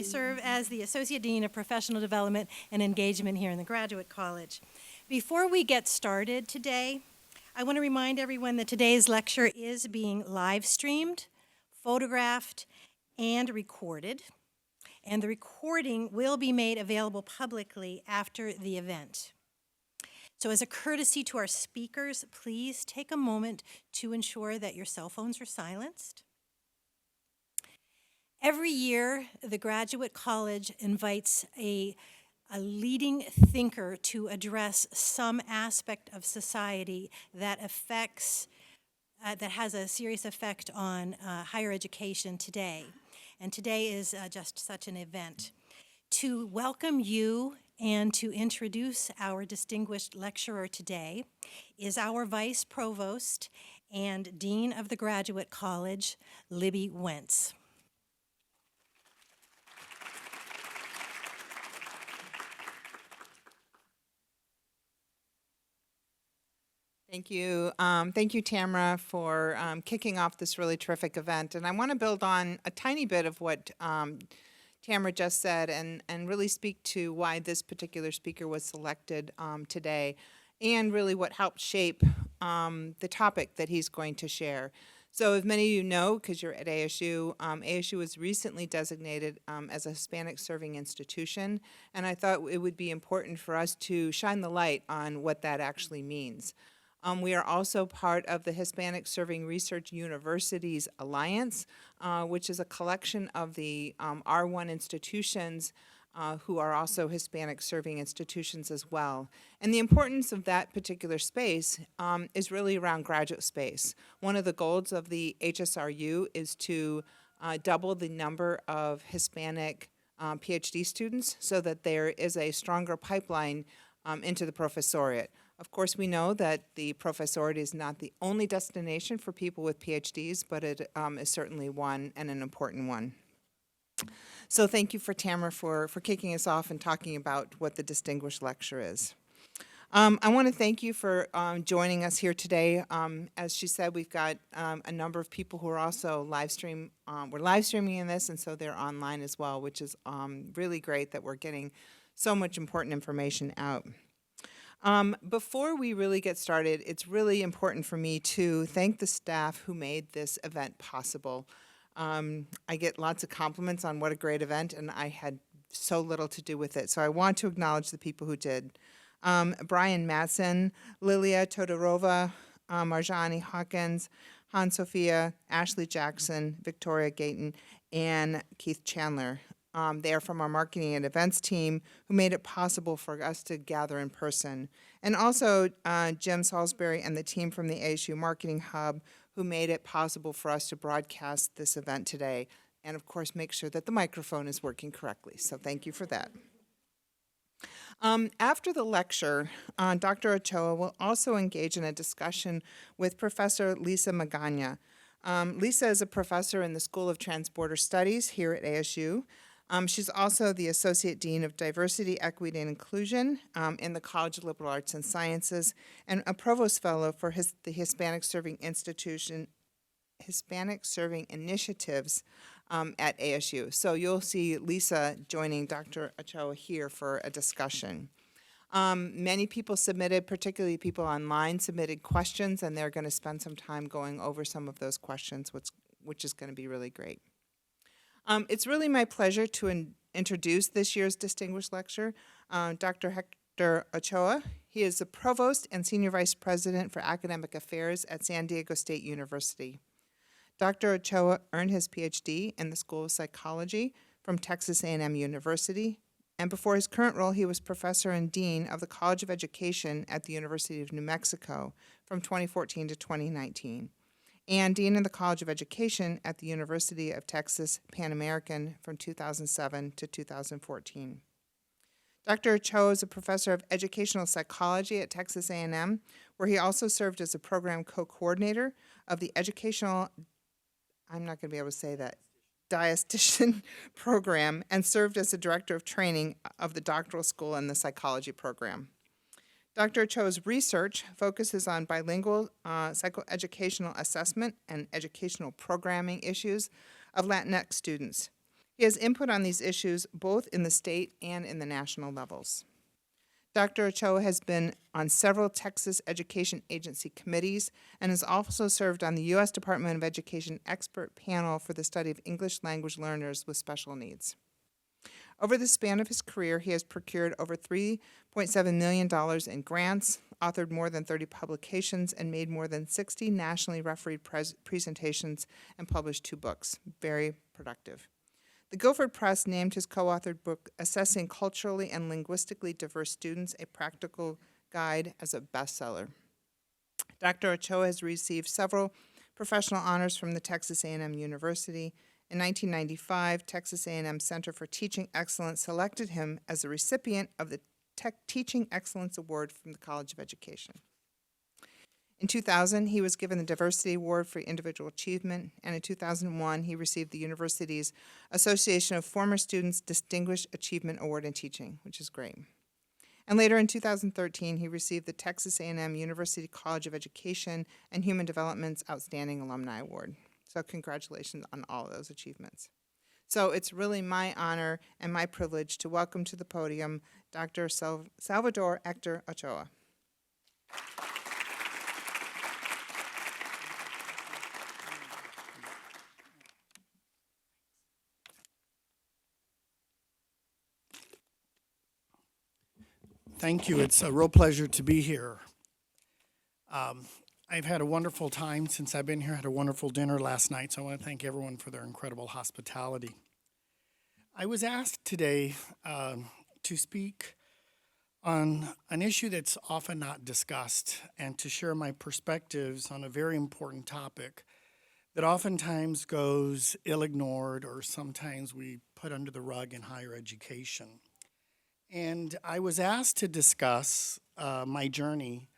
serve as the Associate Dean of Professional Development and Engagement here in the Graduate College. Before we get started today, I want to remind everyone that today's lecture is being live streamed, photographed, and recorded. And the recording will be made available publicly after the event. So as a courtesy to our speakers, please take a moment to ensure that your cell phones are silenced. Every year, the Graduate College invites a leading thinker to address some aspect of society that has a serious effect on higher education today. And today is just such an event. To welcome you and to introduce our distinguished lecturer today is our Vice Provost and Dean of the Graduate College, Libby Wentz. Thank you. Thank you, Tamara, for kicking off this really terrific event. And I want to build on a tiny bit of what Tamara just said and really speak to why this particular speaker was selected today and really what helped shape the topic that he's going to share. So as many of you know, because you're at ASU, ASU was recently designated as a Hispanic serving institution, and I thought it would be important for us to shine the light on what that actually means. We are also part of the Hispanic Serving Research Universities Alliance, which is a collection of the R1 institutions who are also Hispanic serving institutions as well. And the importance of that particular space is really around graduate space. One of the goals of the HSRU is to double the number of Hispanic PhD students so that there is a stronger pipeline into the professoriate. Of course, we know that the professoriate is not the only destination for people with PhDs, but it is certainly one and an important one. So thank you for Tamara for kicking us off and talking about what the distinguished lecture is. I want to thank you for joining us here today. As she said, we've got a number of people who are also we're live streaming in this, and so they're online as well, which is really great that we're getting so much important information out. Before we really get started, it's really important for me to thank the staff who made this event possible. I get lots of compliments on what a great event, and I had so little to do with it. So I want to acknowledge the people who did. Brian Madsen, Lilia Todorova, Marjani Hawkins, Han Sophia, Ashley Jackson, Victoria Gayton, and Keith Chandler. They are from our marketing and events team who made it possible for us to gather in person. And also Jim Salisbury and the team from the ASU Marketing Hub who made it possible for us to broadcast this event today. And of course, make sure that the microphone is working correctly. So thank you for that. After the lecture, Dr. Ochoa will also engage in a discussion with Professor Lisa Magaña. Lisa is a professor in the School of Transborder Studies here at ASU. She's also the Associate Dean of Diversity, Equity, and Inclusion in the College of Liberal Arts and Sciences, and a Provost Fellow for the Hispanic Serving Initiatives at ASU. So you'll see Lisa joining Dr. Ochoa here for a discussion. Many people submitted, particularly people online, submitted questions, and they're going to spend some time going over some of those questions, which is going to be really great. It's really my pleasure to introduce this year's distinguished lecturer, Dr. Hector Ochoa. He is the Provost and Senior Vice President for Academic Affairs at San Diego State University. Dr. Ochoa earned his PhD in the School of Psychology from Texas A&M University, and before his current role, he was Professor and Dean of the College of Education at the University of New Mexico from 2014 to 2019. And Dean of the College of Education at the University of Texas Pan American from 2007 to 2014. Dr. Ochoa is a professor of educational psychology at Texas A&M, where he also served as a program co-coordinator of the educational, I'm not going to be able to say that, dietitian program, and served as the director of training of the doctoral school and the psychology program. Dr. Ochoa's research focuses on bilingual psychoeducational assessment and educational programming issues of Latinx students. He has input on these issues both in the state and in the national levels. Dr. Ochoa has been on several Texas Education Agency committees and has also served on the U.S. Department of Education expert panel for the study of English language learners with special needs. Over the span of his career, he has procured over $3.7 million in grants, authored more than 30 publications, and made more than 60 nationally refereed presentations and published 2 books. Very productive. The Guilford Press named his co-authored book, Assessing Culturally and Linguistically Diverse Students, a Practical Guide, as a bestseller. Dr. Ochoa has received several professional honors from the Texas A&M University. In 1995, Texas A&M Center for Teaching Excellence selected him as a recipient of the Teaching Excellence Award from the College of Education. In 2000, he was given the Diversity Award for Individual Achievement, and in 2001, he received the university's Association of Former Students Distinguished Achievement Award in Teaching, which is great. And later in 2013, he received the Texas A&M University College of Education and Human Development's Outstanding Alumni Award. So congratulations on all of those achievements. So it's really my honor and my privilege to welcome to the podium Dr. Salvador Hector Ochoa. Thank you. It's a real pleasure to be here. I've had a wonderful time since I've been here. I had a wonderful dinner last night, so I want to thank everyone for their incredible hospitality. I was asked today to speak on an issue that's often not discussed and to share my perspectives on a very important topic that oftentimes goes ill-ignored or sometimes we put under the rug in higher education. And I was asked to discuss my journey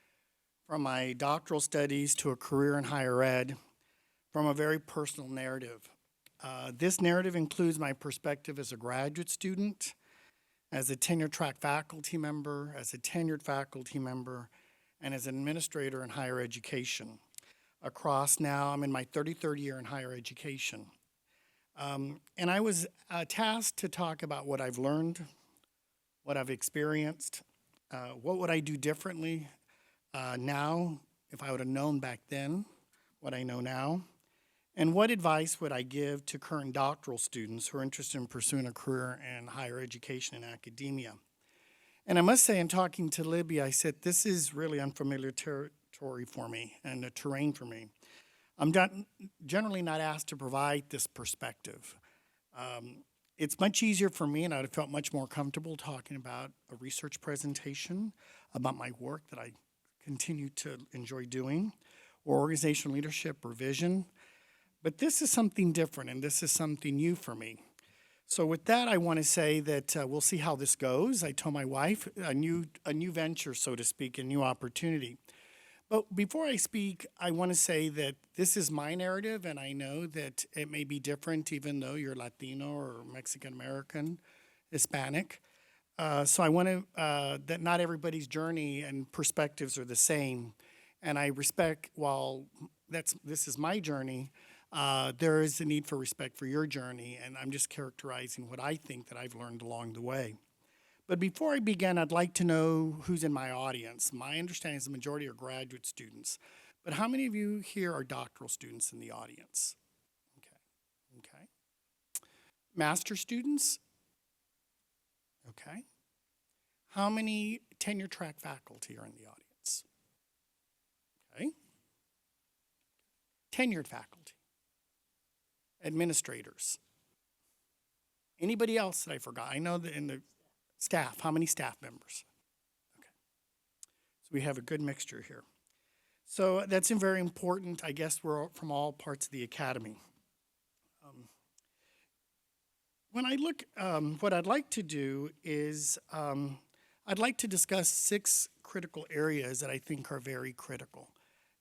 from my doctoral studies to a career in higher ed from a very personal narrative. This narrative includes my perspective as a graduate student, as a tenure-track faculty member, as a tenured faculty member, and as an administrator in higher education. Across now, I'm in my 33rd year in higher education. And I was tasked to talk about what I've learned, what I've experienced, what would I do differently now if I would have known back then what I know now, and what advice would I give to current doctoral students who are interested in pursuing a career in higher education and academia. And I must say, in talking to Libby, I said, this is really unfamiliar territory for me and a terrain for me. I'm generally not asked to provide this perspective. It's much easier for me, and I'd have felt much more comfortable talking about a research presentation, about my work that I continue to enjoy doing, or organizational leadership or vision. But this is something different, and this is something new for me. So with that, I want to say that we'll see how this goes. I told my wife, a new venture, so to speak, a new opportunity. But before I speak, I want to say that this is my narrative, and I know that it may be different even though you're Latino or Mexican-American, Hispanic. So I want to, that not everybody's journey and perspectives are the same. And I respect, while this is my journey, there is a need for respect for your journey, and I'm just characterizing what I think that I've learned along the way. But before I begin, I'd like to know who's in my audience. My understanding is the majority are graduate students. But how many of you here are doctoral students in the audience? Okay. Master students? Okay. How many tenure track faculty are in the audience? Okay. Tenured faculty. Administrators. Anybody else that I forgot? I know that in the staff, how many staff members? Okay. So we have a good mixture here. So that's very important. I guess we're from all parts of the academy. When I look, what I'd like to do is I'd like to discuss 6 critical areas that I think are very critical.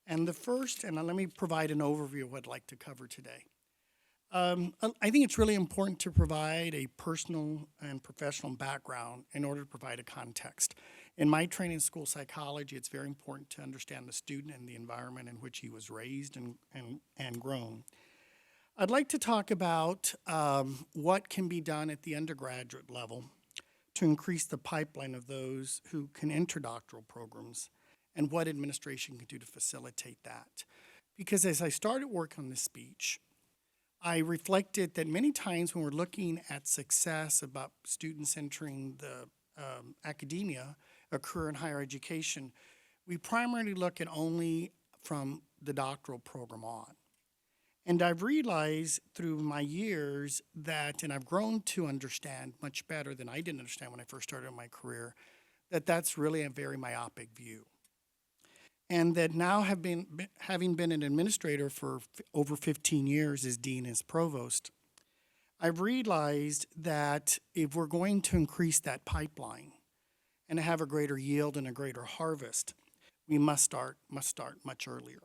And the first, and let me provide an overview of what I'd like to cover today. I think it's really important to provide a personal and professional background in order to provide a context. In my training in school psychology, it's very important to understand the student and the environment in which he was raised and grown. I'd like to talk about what can be done at the undergraduate level to increase the pipeline of those who can enter doctoral programs and what administration can do to facilitate that. Because as I started work on this speech, I reflected that many times when we're looking at success about students entering the academia, a career in higher education, we primarily look at only from the doctoral program on. And I've realized through my years that, and I've grown to understand much better than I didn't understand when I first started my career, that that's really a very myopic view. And that now having been an administrator for over 15 years as dean, as provost, I've realized that if we're going to increase that pipeline and have a greater yield and a greater harvest, we must start much earlier.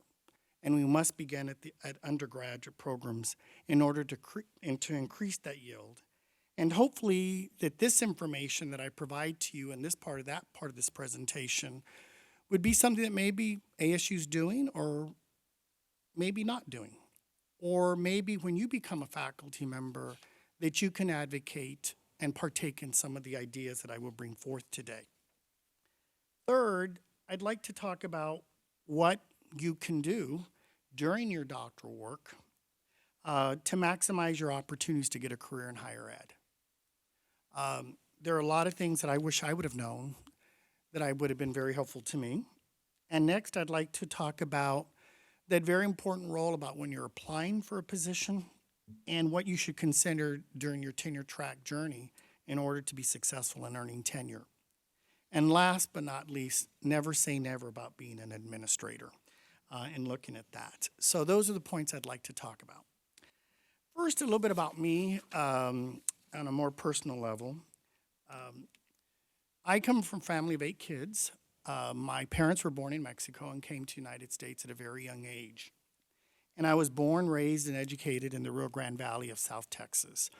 And we must begin at undergraduate programs in order to increase that yield. And hopefully that this information that I provide to you in this part of that part of this presentation would be something that maybe ASU's doing or maybe not doing. Or maybe when you become a faculty member that you can advocate and partake in some of the ideas that I will bring forth today. Third, I'd like to talk about what you can do during your doctoral work to maximize your opportunities to get a career in higher ed. There are a lot of things that I wish I would have known that would have been very helpful to me. And next, I'd like to talk about that very important role about when you're applying for a position and what you should consider during your tenure track journey in order to be successful in earning tenure. And last but not least, never say never about being an administrator and looking at that. So those are the points I'd like to talk about. First, a little bit about me on a more personal level. I come from a family of 8 kids. My parents were born in Mexico and came to the United States at a very young age. And I was born, raised, and educated in the Rio Grande Valley of South Texas,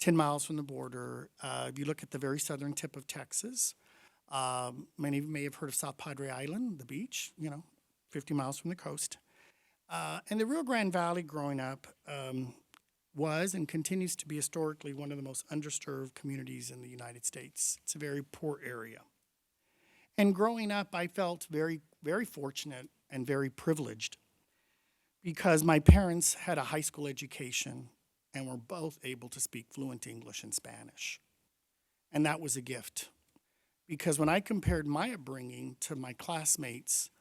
10 miles from the border. If you look at the very southern tip of Texas, many of you may have heard of South Padre Island, the beach, 50 miles from the coast. And the Rio Grande Valley growing up was and continues to be historically one of the most underserved communities in the United States. It's a very poor area. And growing up, I felt very, very fortunate and very privileged because my parents had a high school education and were both able to speak fluent English and Spanish. And that was a gift because when I compared my upbringing to my classmates,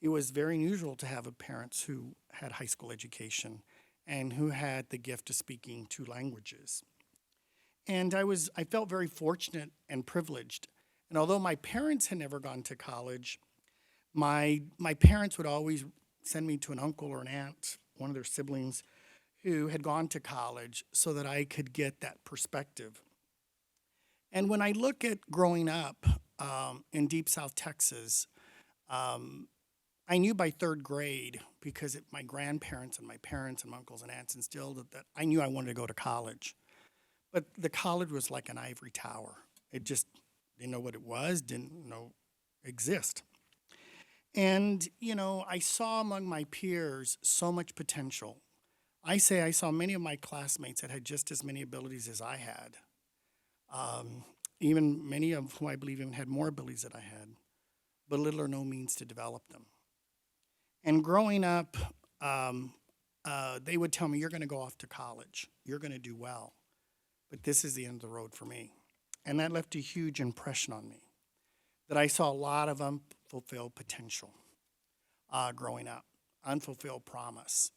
it was very unusual to have parents who had high school education and who had the gift of speaking 2 languages. And I felt very fortunate and privileged. And although my parents had never gone to college, my parents would always send me to an uncle or an aunt, one of their siblings, who had gone to college so that I could get that perspective. And when I look at growing up in deep South Texas, I knew by 3rd grade, because my grandparents and my parents and uncles and aunts instilled that I knew I wanted to go to college. But the college was like an ivory tower. It just didn't know what it was, didn't know exist. And, I saw among my peers so much potential. I saw many of my classmates that had just as many abilities as I had. Even many of whom I believe even had more abilities than I had, but little or no means to develop them. And growing up, they would tell me, you're going to go off to college. You're going to do well. But this is the end of the road for me. And that left a huge impression on me, that I saw a lot of unfulfilled potential growing up, unfulfilled promise.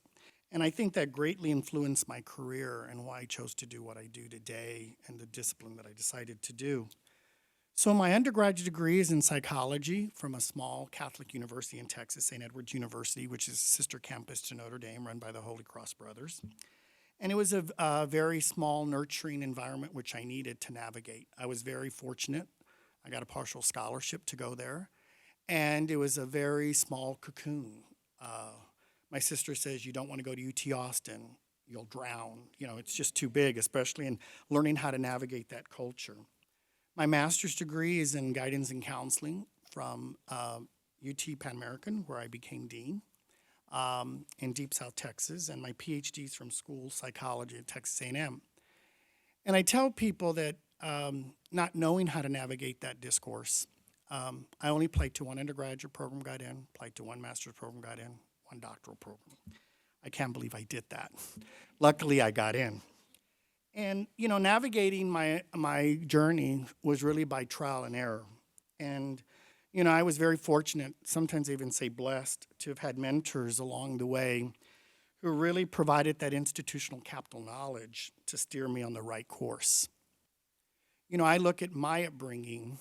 And I think that greatly influenced my career and why I chose to do what I do today and the discipline that I decided to do. So my undergraduate degree is in psychology from a small Catholic university in Texas, St. Edward's University, which is a sister campus to Notre Dame, run by the Holy Cross Brothers. And it was a very small, nurturing environment which I needed to navigate. I was very fortunate. I got a partial scholarship to go there. And it was a very small cocoon. My sister says, you don't want to go to UT Austin, you'll drown. It's just too big, especially in learning how to navigate that culture. My master's degree is in guidance and counseling from UT Pan American, where I became dean. in Deep South Texas, and my PhD is from school psychology at Texas A&M. And I tell people that not knowing how to navigate that discourse, I only applied to one undergraduate program, got in, applied to one master's program, got in, one doctoral program. I can't believe I did that. Luckily, I got in. And, you know, navigating my journey was really by trial and error. And, you know, I was very fortunate, sometimes I even say blessed, to have had mentors along the way who really provided that institutional capital knowledge to steer me on the right course. You know, I look at my upbringing,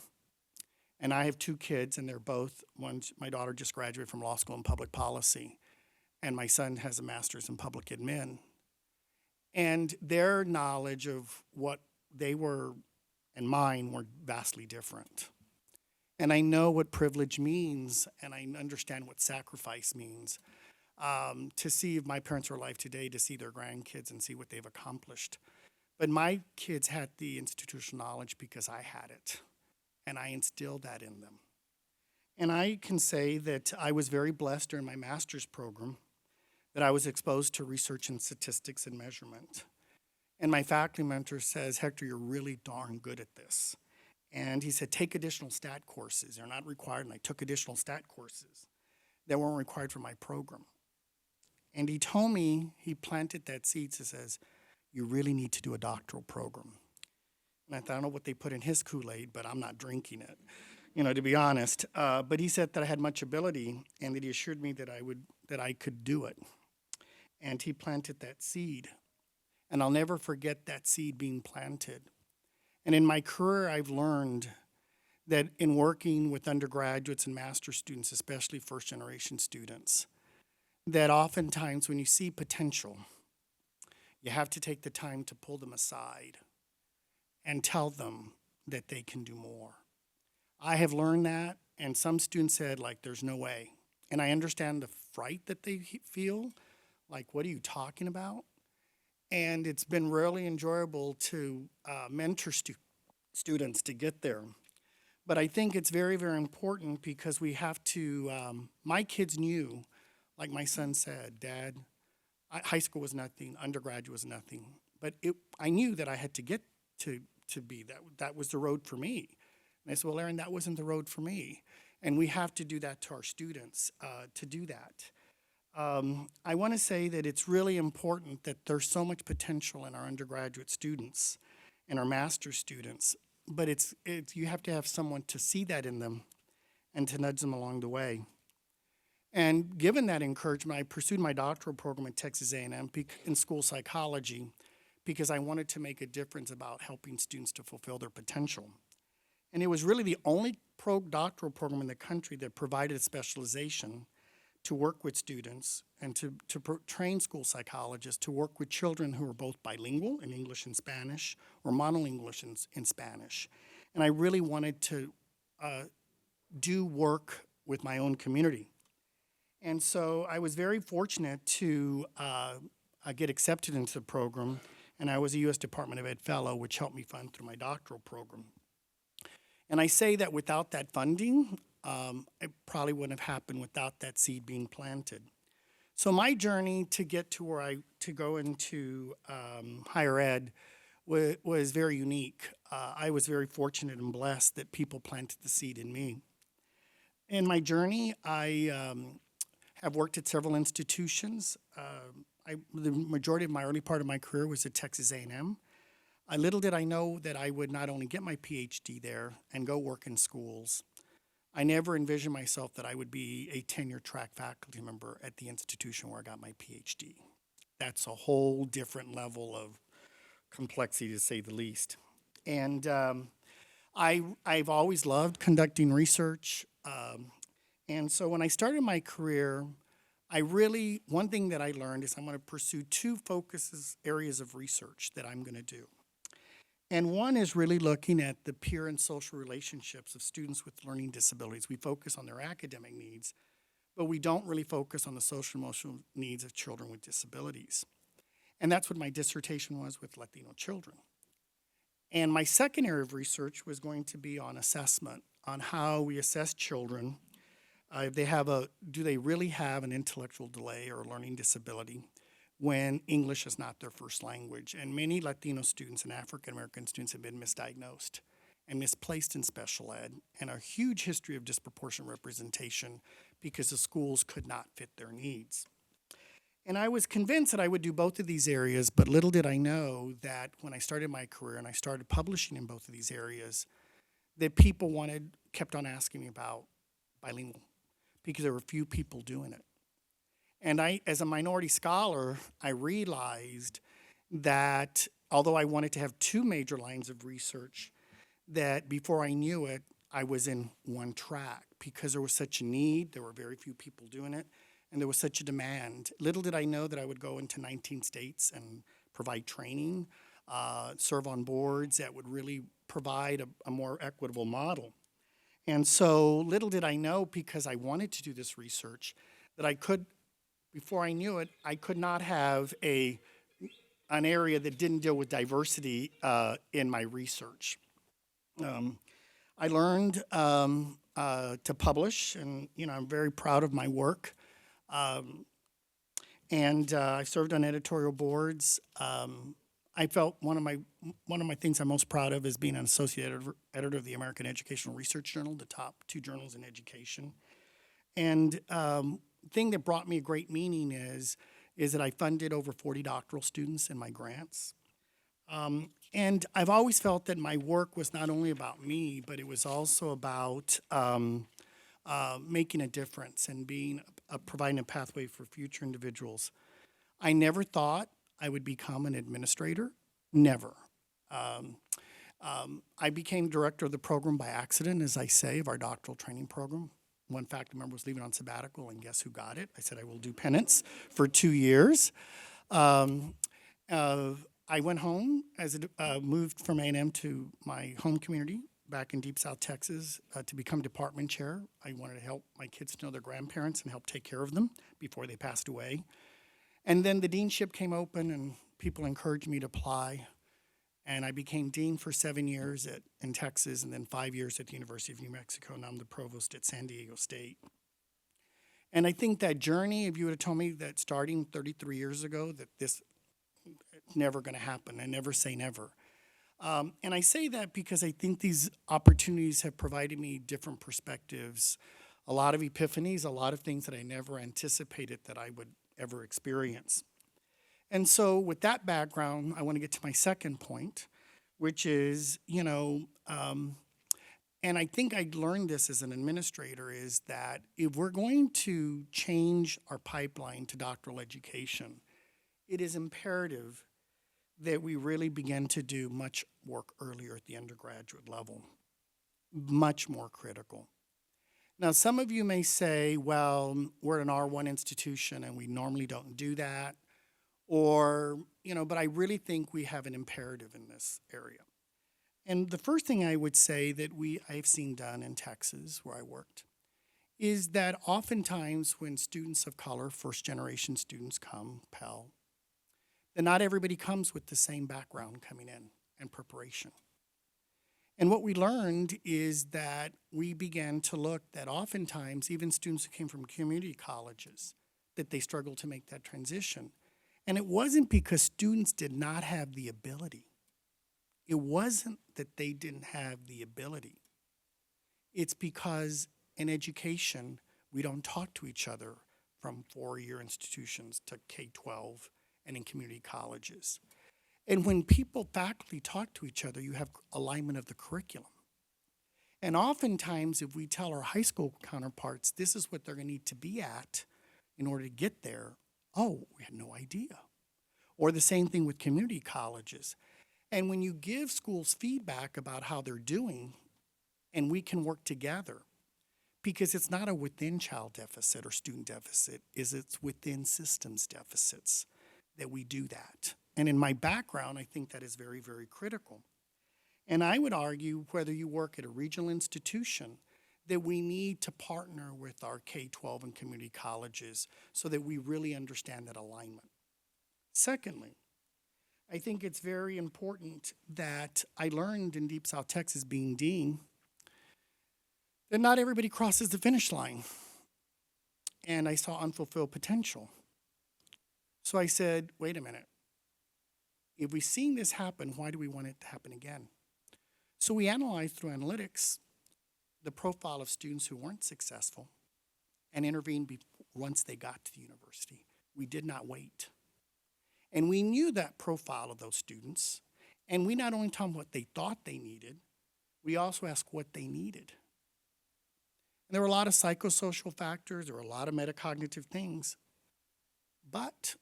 and I have two kids, and they're both, my daughter just graduated from law school in public policy, and my son has a master's in public admin. And their knowledge of what they were and mine were vastly different. And I know what privilege means, and I understand what sacrifice means. To see if my parents are alive today, to see their grandkids and see what they've accomplished. But my kids had the institutional knowledge because I had it, and I instilled that in them. And I can say that I was very blessed during my master's program that I was exposed to research in statistics and measurement. And my faculty mentor says, Hector, you're really darn good at this. And he said, take additional stat courses. They're not required, and I took additional stat courses that weren't required for my program. And he told me, he planted that seed, that says, you really need to do a doctoral program. And I thought, I don't know what they put in his Kool-Aid, but I'm not drinking it, you know, to be honest. But he said that I had much ability, and that he assured me that I could do it. And he planted that seed. And I'll never forget that seed being planted. And in my career, I've learned that in working with undergraduates and master's students, especially first-generation students, that oftentimes when you see potential, you have to take the time to pull them aside and tell them that they can do more. I have learned that, and some students said, like, there's no way. And I understand the fright that they feel, like, what are you talking about? And it's been really enjoyable to mentor students to get there. But I think it's very, very important because we have to, my kids knew, like my son said, Dad, high school was nothing, undergraduate was nothing. But I knew that I had to get to be, that was the road for me. And I said, well, Aaron, that wasn't the road for me. And we have to do that to our students, to do that. I want to say that it's really important that there's so much potential in our undergraduate students and our master's students, but it's you have to have someone to see that in them and to nudge them along the way. And given that encouragement, I pursued my doctoral program at Texas A&M in school psychology because I wanted to make a difference about helping students to fulfill their potential. And it was really the only doctoral program in the country that provided a specialization to work with students and to train school psychologists to work with children who are both bilingual in English and Spanish or monolingual in Spanish. And I really wanted to do work with my own community. And so I was very fortunate to get accepted into the program, and I was a U.S. Department of Ed Fellow, which helped me fund through my doctoral program. And I say that without that funding, it probably wouldn't have happened without that seed being planted. So my journey to get to to go into higher ed was very unique. I was very fortunate and blessed that people planted the seed in me. In my journey, I have worked at several institutions. The majority of my early part of my career was at Texas A&M. Little did I know that I would not only get my PhD there and go work in schools, I never envisioned myself that I would be a tenure track faculty member at the institution where I got my PhD. That's a whole different level of complexity, to say the least. And I've always loved conducting research. And so when I started my career, one thing that I learned is I'm going to pursue two areas of research that I'm going to do. And one is really looking at the peer and social relationships of students with learning disabilities. We focus on their academic needs, but we don't really focus on the social and emotional needs of children with disabilities. And that's what my dissertation was with Latino children. And my second area of research was going to be on assessment, on how we assess children Do they really have an intellectual delay or a learning disability when English is not their first language? And many Latino students and African American students have been misdiagnosed and misplaced in special ed, and a huge history of disproportionate representation because the schools could not fit their needs. And I was convinced that I would do both of these areas, but little did I know that when I started my career and I started publishing in both of these areas, that people kept on asking me about bilingual, because there were few people doing it. And I, as a minority scholar, I realized that although I wanted to have two major lines of research, that before I knew it, I was in one track because there was such a need, there were very few people doing it, and there was such a demand. Little did I know that I would go into 19 states and provide training, serve on boards that would really provide a more equitable model. And so little did I know, because I wanted to do this research, that I could, before I knew it, I could not have an area that didn't deal with diversity in my research. I learned to publish, and I'm very proud of my work. And I served on editorial boards. I felt one of my things I'm most proud of is being an associate editor of the American Educational Research Journal, the top 2 journals in education. And thing that brought me a great meaning is that I funded over 40 doctoral students in my grants. And I've always felt that my work was not only about me, but it was also about making a difference and providing a pathway for future individuals. I never thought I would become an administrator, never. I became director of the program by accident, as I say, of our doctoral training program. One faculty member was leaving on sabbatical, and guess who got it? I said, I will do penance for 2 years. I went home, moved from A&M to my home community back in Deep South Texas to become department chair. I wanted to help my kids know their grandparents and help take care of them before they passed away. And then the deanship came open, and people encouraged me to apply. And I became dean for 7 years in Texas, and then 5 years at the University of New Mexico. Now I'm the provost at San Diego State. And I think that journey, if you would have told me that starting 33 years ago, that this never going to happen. I never say never. And I say that because I think these opportunities have provided me different perspectives, a lot of epiphanies, a lot of things that I never anticipated that I would ever experience. And so with that background, I want to get to my second point, which is, and I think I learned this as an administrator, is that if we're going to change our pipeline to doctoral education, it is imperative that we really begin to do much work earlier at the undergraduate level, much more critical. Now, some of you may say, well, we're an R1 institution and we normally don't do that, or, but I really think we have an imperative in this area. And the first thing I would say that I've seen done in Texas, where I worked, is that oftentimes when students of color, first-generation students come, Pell, then not everybody comes with the same background coming in and preparation. And what we learned is that we began to look that oftentimes, even students who came from community colleges, that they struggled to make that transition. And it wasn't because students did not have the ability. It wasn't that they didn't have the ability. It's because in education, we don't talk to each other from 4-year institutions to K-12 and in community colleges. And when faculty talk to each other, you have alignment of the curriculum. And oftentimes, if we tell our high school counterparts, this is what they're going to need to be at in order to get there, oh, we had no idea. Or the same thing with community colleges. And when you give schools feedback about how they're doing, and we can work together, because it's not a within child deficit or student deficit, it's within systems deficits that we do that. And in my background, I think that is very, very critical. And I would argue, whether you work at a regional institution, that we need to partner with our K-12 and community colleges so that we really understand that alignment. Secondly, I think it's very important that I learned in Deep South Texas, being dean, that not everybody crosses the finish line. and I saw unfulfilled potential. So I said, wait a minute. If we've seen this happen, why do we want it to happen again? So we analyzed through analytics the profile of students who weren't successful and intervened once they got to the university. We did not wait. And we knew that profile of those students, and we not only told them what they thought they needed, we also asked what they needed. And there were a lot of psychosocial factors, there were a lot of metacognitive things, but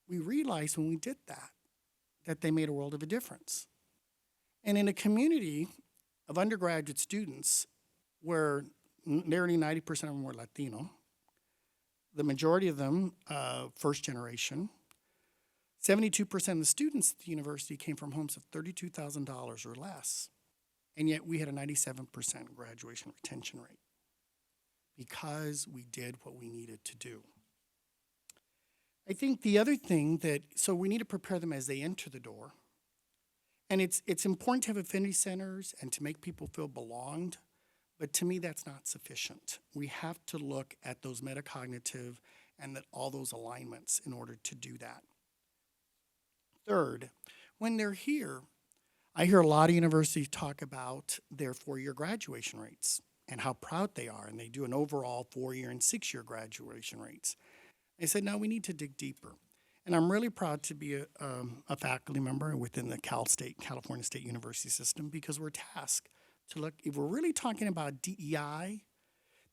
we realized when we did that, that they made a world of a difference. And in a community of undergraduate students where nearly 90% of them were Latino, the majority of them first generation, 72% of the students at the university came from homes of $32,000 or less. And yet we had a 97% graduation retention rate because we did what we needed to do. I think the other thing so we need to prepare them as they enter the door. And it's important to have affinity centers and to make people feel belonged, but to me that's not sufficient. We have to look at those metacognitive and all those alignments in order to do that. Third, when they're here, I hear a lot of universities talk about their 4-year graduation rates and how proud they are, and they do an overall 4-year and 6-year graduation rates. I said, no, we need to dig deeper. And I'm really proud to be a faculty member within the California State University system, because we're tasked to look, if we're really talking about DEI,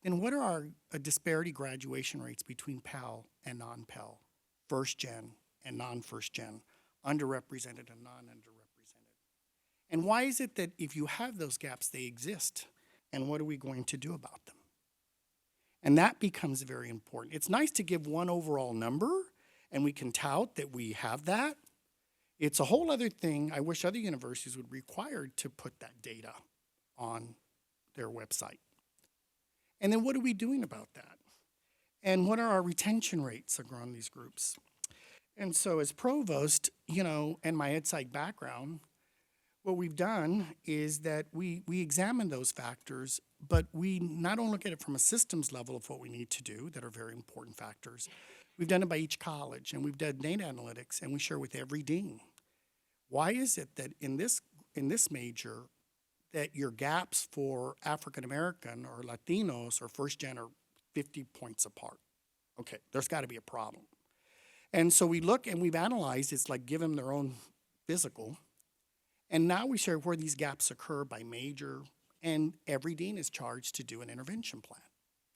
then what are our disparity graduation rates between Pell and non-Pell, first gen and non-first gen, underrepresented and non-underrepresented? And why is it that if you have those gaps, they exist? And what are we going to do about them? And that becomes very important. It's nice to give one overall number, and we can tout that we have that. It's a whole other thing. I wish other universities would be required to put that data on their website. And then what are we doing about that? And what are our retention rates around these groups? And so as provost, and my ed psych background, what we've done is that we examine those factors, but we not only look at it from a systems level of what we need to do that are very important factors. We've done it by each college, and we've done data analytics, and we share with every dean. Why is it that in this major that your gaps for African American or Latinos or first gen are 50 points apart? Okay, there's got to be a problem. And so we look and we've analyzed, it's like give them their own physical. And now we share where these gaps occur by major, and every dean is charged to do an intervention plan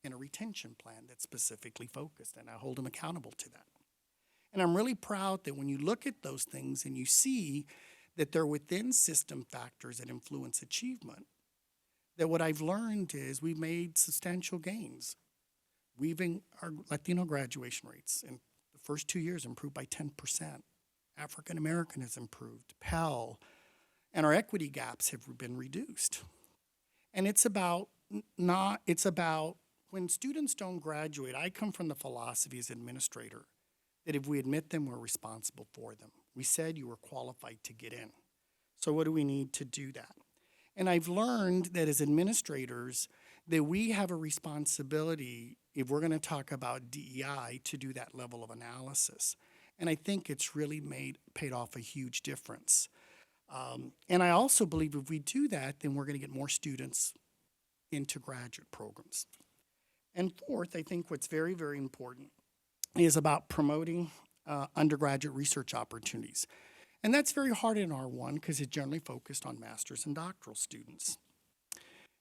and a retention plan that's specifically focused, and I hold them accountable to that. And I'm really proud that when you look at those things and you see that they're within system factors that influence achievement, that what I've learned is we've made substantial gains. Our Latino graduation rates in the first 2 years improved by 10%. African American has improved, Pell, and our equity gaps have been reduced. And it's about when students don't graduate, I come from the philosophy as administrator that if we admit them, we're responsible for them. We said you were qualified to get in. So what do we need to do that? And I've learned that as administrators, that we have a responsibility, if we're going to talk about DEI, to do that level of analysis. And I think it's really paid off a huge difference. And I also believe if we do that, then we're going to get more students into graduate programs. And fourth, I think what's very, very important is about promoting undergraduate research opportunities. And that's very hard in R1 because it's generally focused on master's and doctoral students.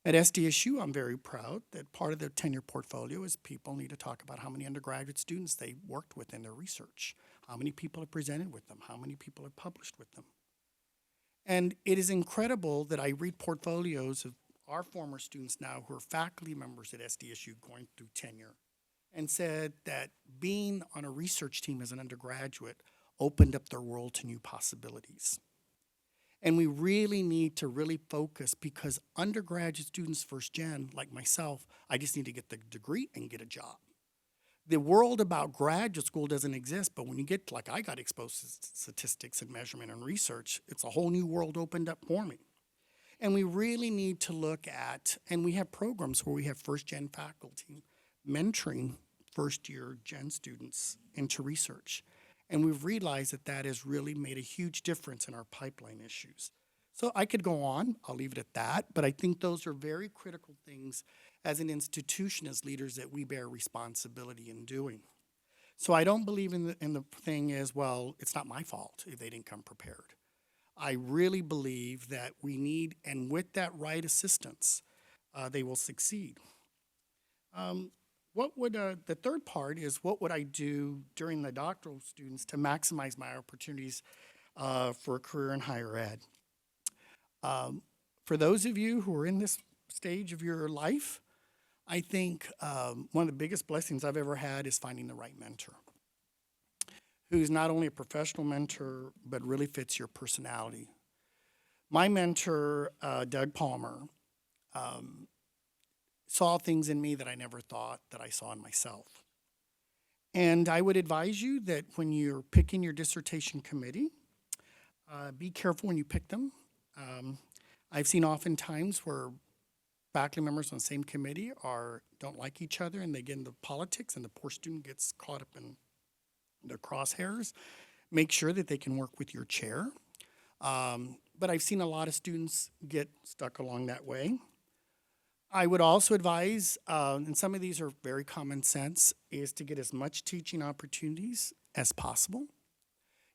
At SDSU, I'm very proud that part of their tenure portfolio is people need to talk about how many undergraduate students they worked with in their research, how many people have presented with them, how many people have published with them. And it is incredible that I read portfolios of our former students now who are faculty members at SDSU going through tenure and said that being on a research team as an undergraduate opened up their world to new possibilities. And we really need to really focus because undergraduate students, first gen, like myself, I just need to get the degree and get a job. The world about graduate school doesn't exist, but when you get, like I got exposed to statistics and measurement and research, it's a whole new world opened up for me. And we really need to look at, and we have programs where we have first gen faculty mentoring first-year gen students into research. And we've realized that that has really made a huge difference in our pipeline issues. So I could go on, I'll leave it at that, but I think those are very critical things as an institution, as leaders, that we bear responsibility in doing. So I don't believe in the thing is, well, it's not my fault if they didn't come prepared. I really believe that we need, and with that right assistance, they will succeed. The third part is, what would I do during the doctoral students to maximize my opportunities for a career in higher ed? For those of you who are in this stage of your life, I think one of the biggest blessings I've ever had is finding the right mentor, who's not only a professional mentor, but really fits your personality. My mentor, Doug Palmer, saw things in me that I never thought that I saw in myself. And I would advise you that when you're picking your dissertation committee, be careful when you pick them. I've seen oftentimes where faculty members on the same committee don't like each other, and they get into politics, and the poor student gets caught up in the crosshairs. Make sure that they can work with your chair. But I've seen a lot of students get stuck along that way. I would also advise, and some of these are very common sense, is to get as much teaching opportunities as possible.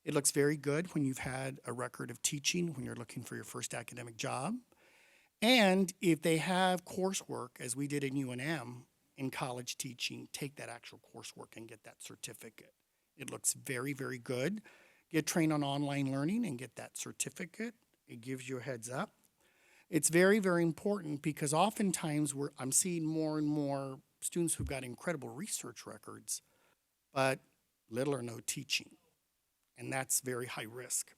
It looks very good when you've had a record of teaching when you're looking for your first academic job. And if they have coursework, as we did in UNM in college teaching, take that actual coursework and get that certificate. It looks very, very good. Get trained on online learning and get that certificate. It gives you a heads up. It's very, very important because oftentimes I'm seeing more and more students who've got incredible research records, but little or no teaching. And that's very high risk.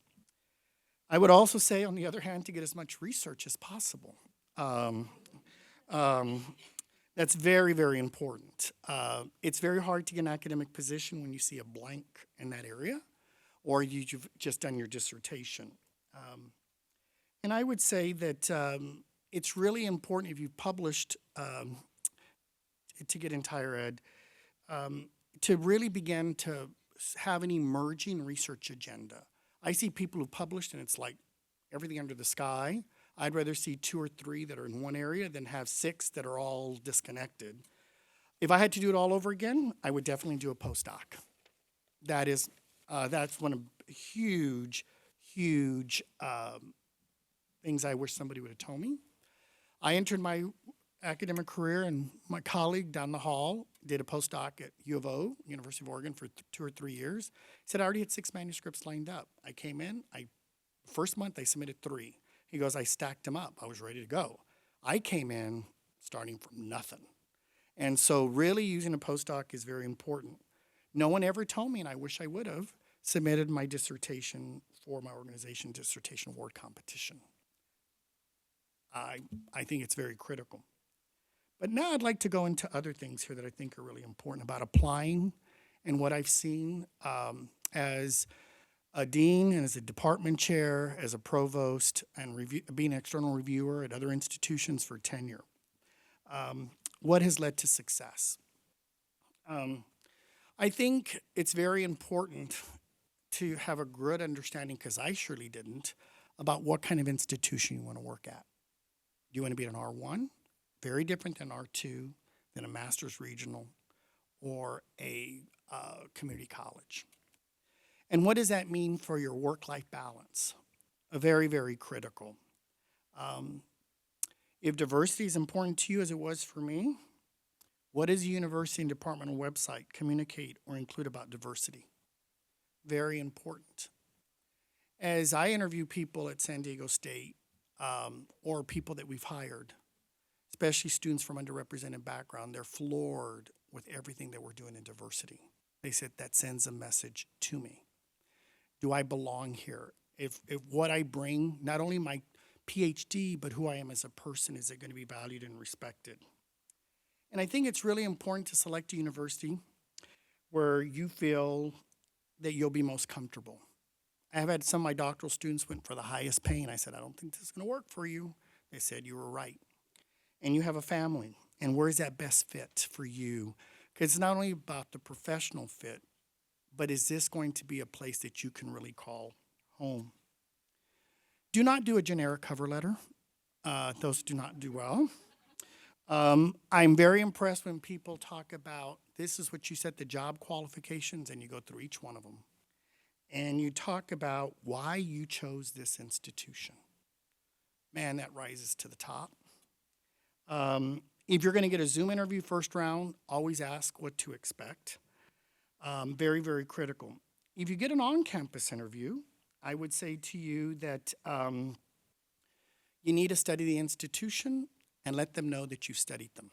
I would also say, on the other hand, to get as much research as possible. That's very, very important. It's very hard to get an academic position when you see a blank in that area, or you've just done your dissertation. And I would say that it's really important, if you've published to get into higher ed, to really begin to have an emerging research agenda. I see people who published and it's like everything under the sky. I'd rather see 2 or 3 that are in one area than have 6 that are all disconnected. If I had to do it all over again, I would definitely do a postdoc. That's one of huge things I wish somebody would have told me. I entered my academic career, and my colleague down the hall did a postdoc at U of O, University of Oregon, for 2 or 3 years. He said, I already had 6 manuscripts lined up. I came in, first month I submitted 3. He goes, I stacked them up. I was ready to go. I came in starting from nothing. And so really using a postdoc is very important. No one ever told me, and I wish I would have, submitted my dissertation for my organization dissertation award competition. I think it's very critical. But now I'd like to go into other things here that I think are really important about applying, and what I've seen as a dean and as a department chair, as a provost, and being an external reviewer at other institutions for tenure. What has led to success? I think it's very important to have a good understanding, because I surely didn't, about what kind of institution you want to work at. Do you want to be at an R1? Very different than R2, than a master's regional, or a community college. And what does that mean for your work-life balance? Very, very critical. If diversity is important to you, as it was for me, what does the university and departmental website communicate or include about diversity? Very important. As I interview people at San Diego State, or people that we've hired, especially students from underrepresented background, they're floored with everything that we're doing in diversity. They said that sends a message to me. Do I belong here? If what I bring, not only my PhD, but who I am as a person, is it going to be valued and respected? And I think it's really important to select a university where you feel that you'll be most comfortable. I've had some of my doctoral students went for the highest paying. I said, I don't think this is going to work for you. They said, you were right. And you have a family. And where is that best fit for you Because it's not only about the professional fit, but is this going to be a place that you can really call home? Do not do a generic cover letter. Those do not do well. I'm very impressed when people talk about this is what you said, the job qualifications, and you go through each one of them. And you talk about why you chose this institution. Man, that rises to the top. If you're going to get a Zoom interview first round, always ask what to expect. Very, very critical. If you get an on-campus interview, I would say to you that you need to study the institution and let them know that you've studied them.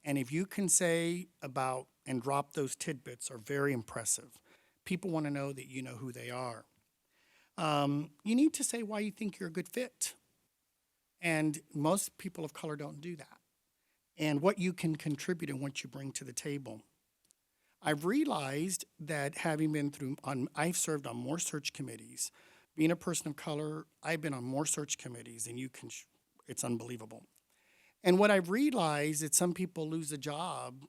And if you can say about and drop those tidbits are very impressive. People want to know that you know who they are. You need to say why you think you're a good fit. And most people of color don't do that. And what you can contribute and what you bring to the table. I've realized that having been through, I've served on more search committees. Being a person of color, I've been on more search committees than you can, it's unbelievable. And what I've realized is some people lose a job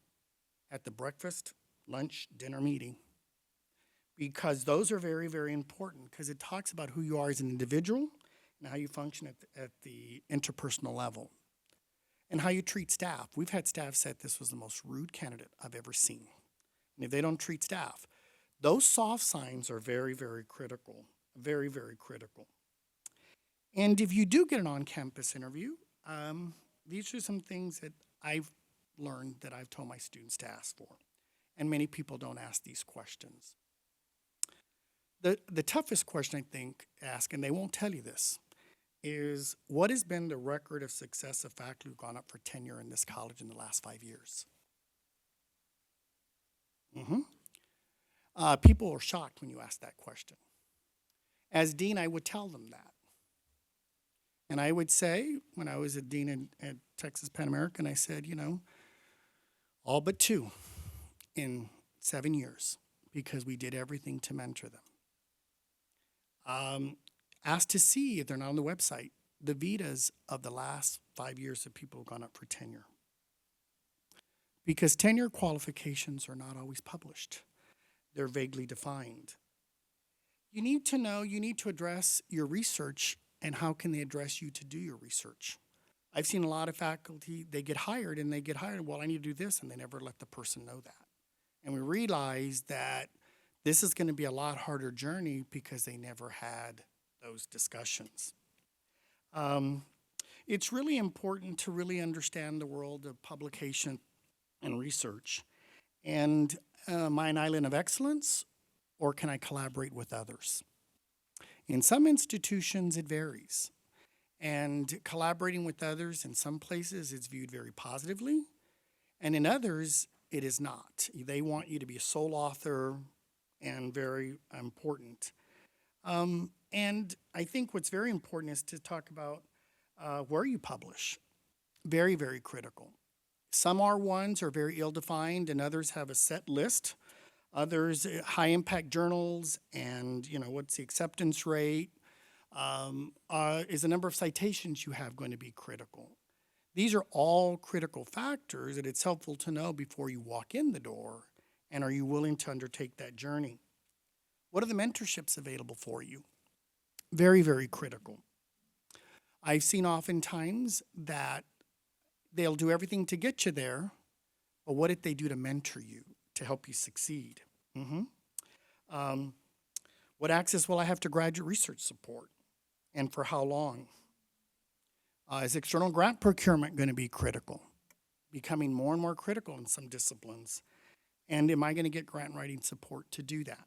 at the breakfast, lunch, dinner meeting. Because those are very, very important because it talks about who you are as an individual and how you function at the interpersonal level and how you treat staff. We've had staff say this was the most rude candidate I've ever seen. And if they don't treat staff, those soft signs are very, very critical, very, very critical. And if you do get an on-campus interview, these are some things that I've learned that I've told my students to ask for. And many people don't ask these questions. The toughest question I think ask, and they won't tell you this, is what has been the record of success of faculty who've gone up for tenure in this college in the last 5 years? People are shocked when you ask that question. As dean, I would tell them that. And I would say, when I was a dean at Texas Pan American, I said, all but 2 in 7 years because we did everything to mentor them. Asked to see, if they're not on the website, the vitas of the last 5 years of people who've gone up for tenure. Because tenure qualifications are not always published. They're vaguely defined. You need to know, you need to address your research and how can they address you to do your research. I've seen a lot of faculty, they get hired, well, I need to do this, and they never let the person know that. And we realize that this is going to be a lot harder journey because they never had those discussions. It's really important to really understand the world of publication and research. And am I an island of excellence, or can I collaborate with others? In some institutions, it varies. And collaborating with others, in some places, it's viewed very positively. And in others, it is not. They want you to be a sole author, and very important. And I think what's very important is to talk about where you publish. Very, very critical. Some R1s are very ill-defined, and others have a set list. Others, high-impact journals, and what's the acceptance rate? Is the number of citations you have going to be critical? These are all critical factors that it's helpful to know before you walk in the door. And are you willing to undertake that journey? What are the mentorships available for you? Very, very critical. I've seen oftentimes that they'll do everything to get you there, but what did they do to mentor you, to help you succeed? What access will I have to graduate research support, and for how long? Is external grant procurement going to be critical? Becoming more and more critical in some disciplines. And am I going to get grant writing support to do that?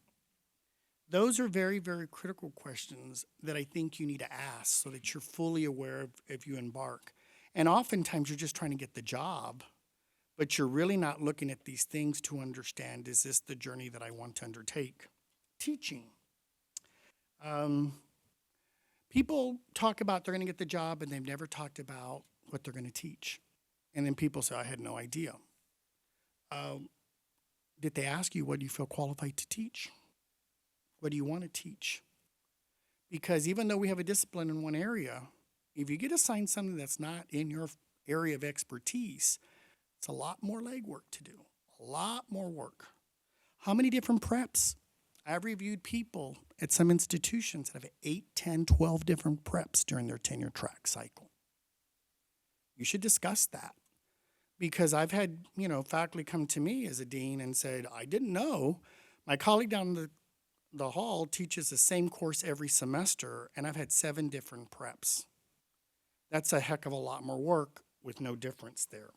Those are very, very critical questions that I think you need to ask so that you're fully aware of if you embark. And oftentimes you're just trying to get the job, but you're really not looking at these things to understand, is this the journey that I want to undertake? Teaching. People talk about they're going to get the job and they've never talked about what they're going to teach. And then people say, I had no idea. Did they ask you, what do you feel qualified to teach? What do you want to teach? Because even though we have a discipline in one area, if you get assigned something that's not in your area of expertise, it's a lot more legwork to do, a a lot more work. How many different preps? I've reviewed people at some institutions that have 8, 10, 12 different preps during their tenure track cycle. You should discuss that, because I've had, faculty come to me as a dean and said, I didn't know my colleague down the hall teaches the same course every semester, and I've had 7 different preps. That's a heck of a lot more work with no difference there.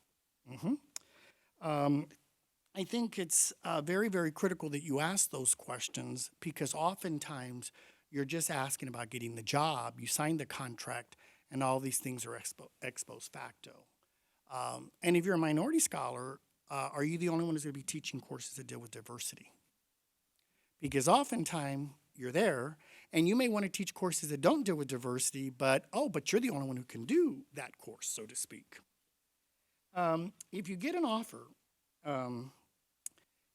I think it's very, very critical that you ask those questions, because oftentimes you're just asking about getting the job. You sign the contract, and all these things are ex post facto. And if you're a minority scholar, are you the only one who's going to be teaching courses that deal with diversity? Because oftentimes you're there, and you may want to teach courses that don't deal with diversity, but you're the only one who can do that course, so to speak. If you get an offer,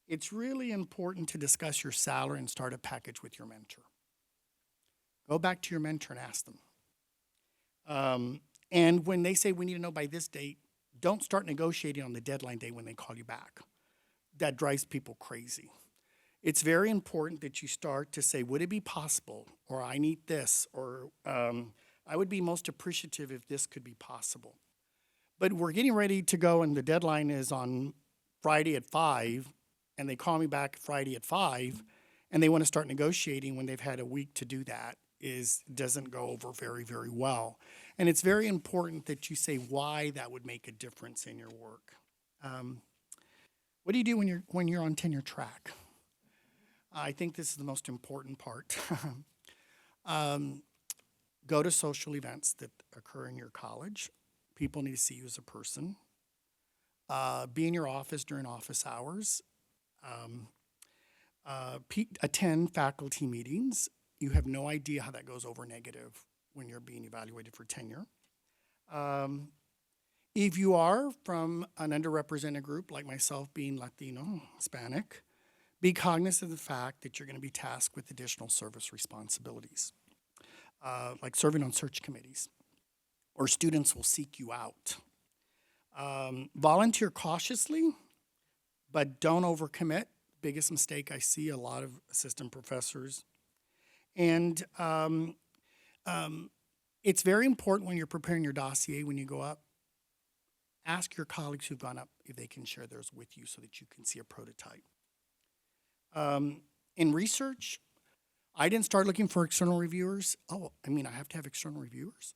it's really important to discuss your salary and start a package with your mentor. Go back to your mentor and ask them. And when they say we need to know by this date, don't start negotiating on the deadline day when they call you back. That drives people crazy. It's very important that you start to say, would it be possible, or I need this, or I would be most appreciative if this could be possible. But we're getting ready to go, and the deadline is on Friday at 5, and they call me back Friday at 5, and they want to start negotiating when they've had a week to do that. Doesn't go over very, very well. And it's very important that you say why that would make a difference in your work. What do you do when you're on tenure track? I think this is the most important part. Go to social events that occur in your college. People need to see you as a person. Be in your office during office hours. Attend faculty meetings. You have no idea how that goes over negative when you're being evaluated for tenure. If you are from an underrepresented group, like myself being Latino, Hispanic, be cognizant of the fact that you're going to be tasked with additional service responsibilities, like serving on search committees, or students will seek you out. Volunteer cautiously, but don't overcommit. Biggest mistake I see a lot of assistant professors. And it's very important when you're preparing your dossier, when you go up, ask your colleagues who've gone up if they can share theirs with you so that you can see a prototype. In research, I didn't start looking for external reviewers. I have to have external reviewers?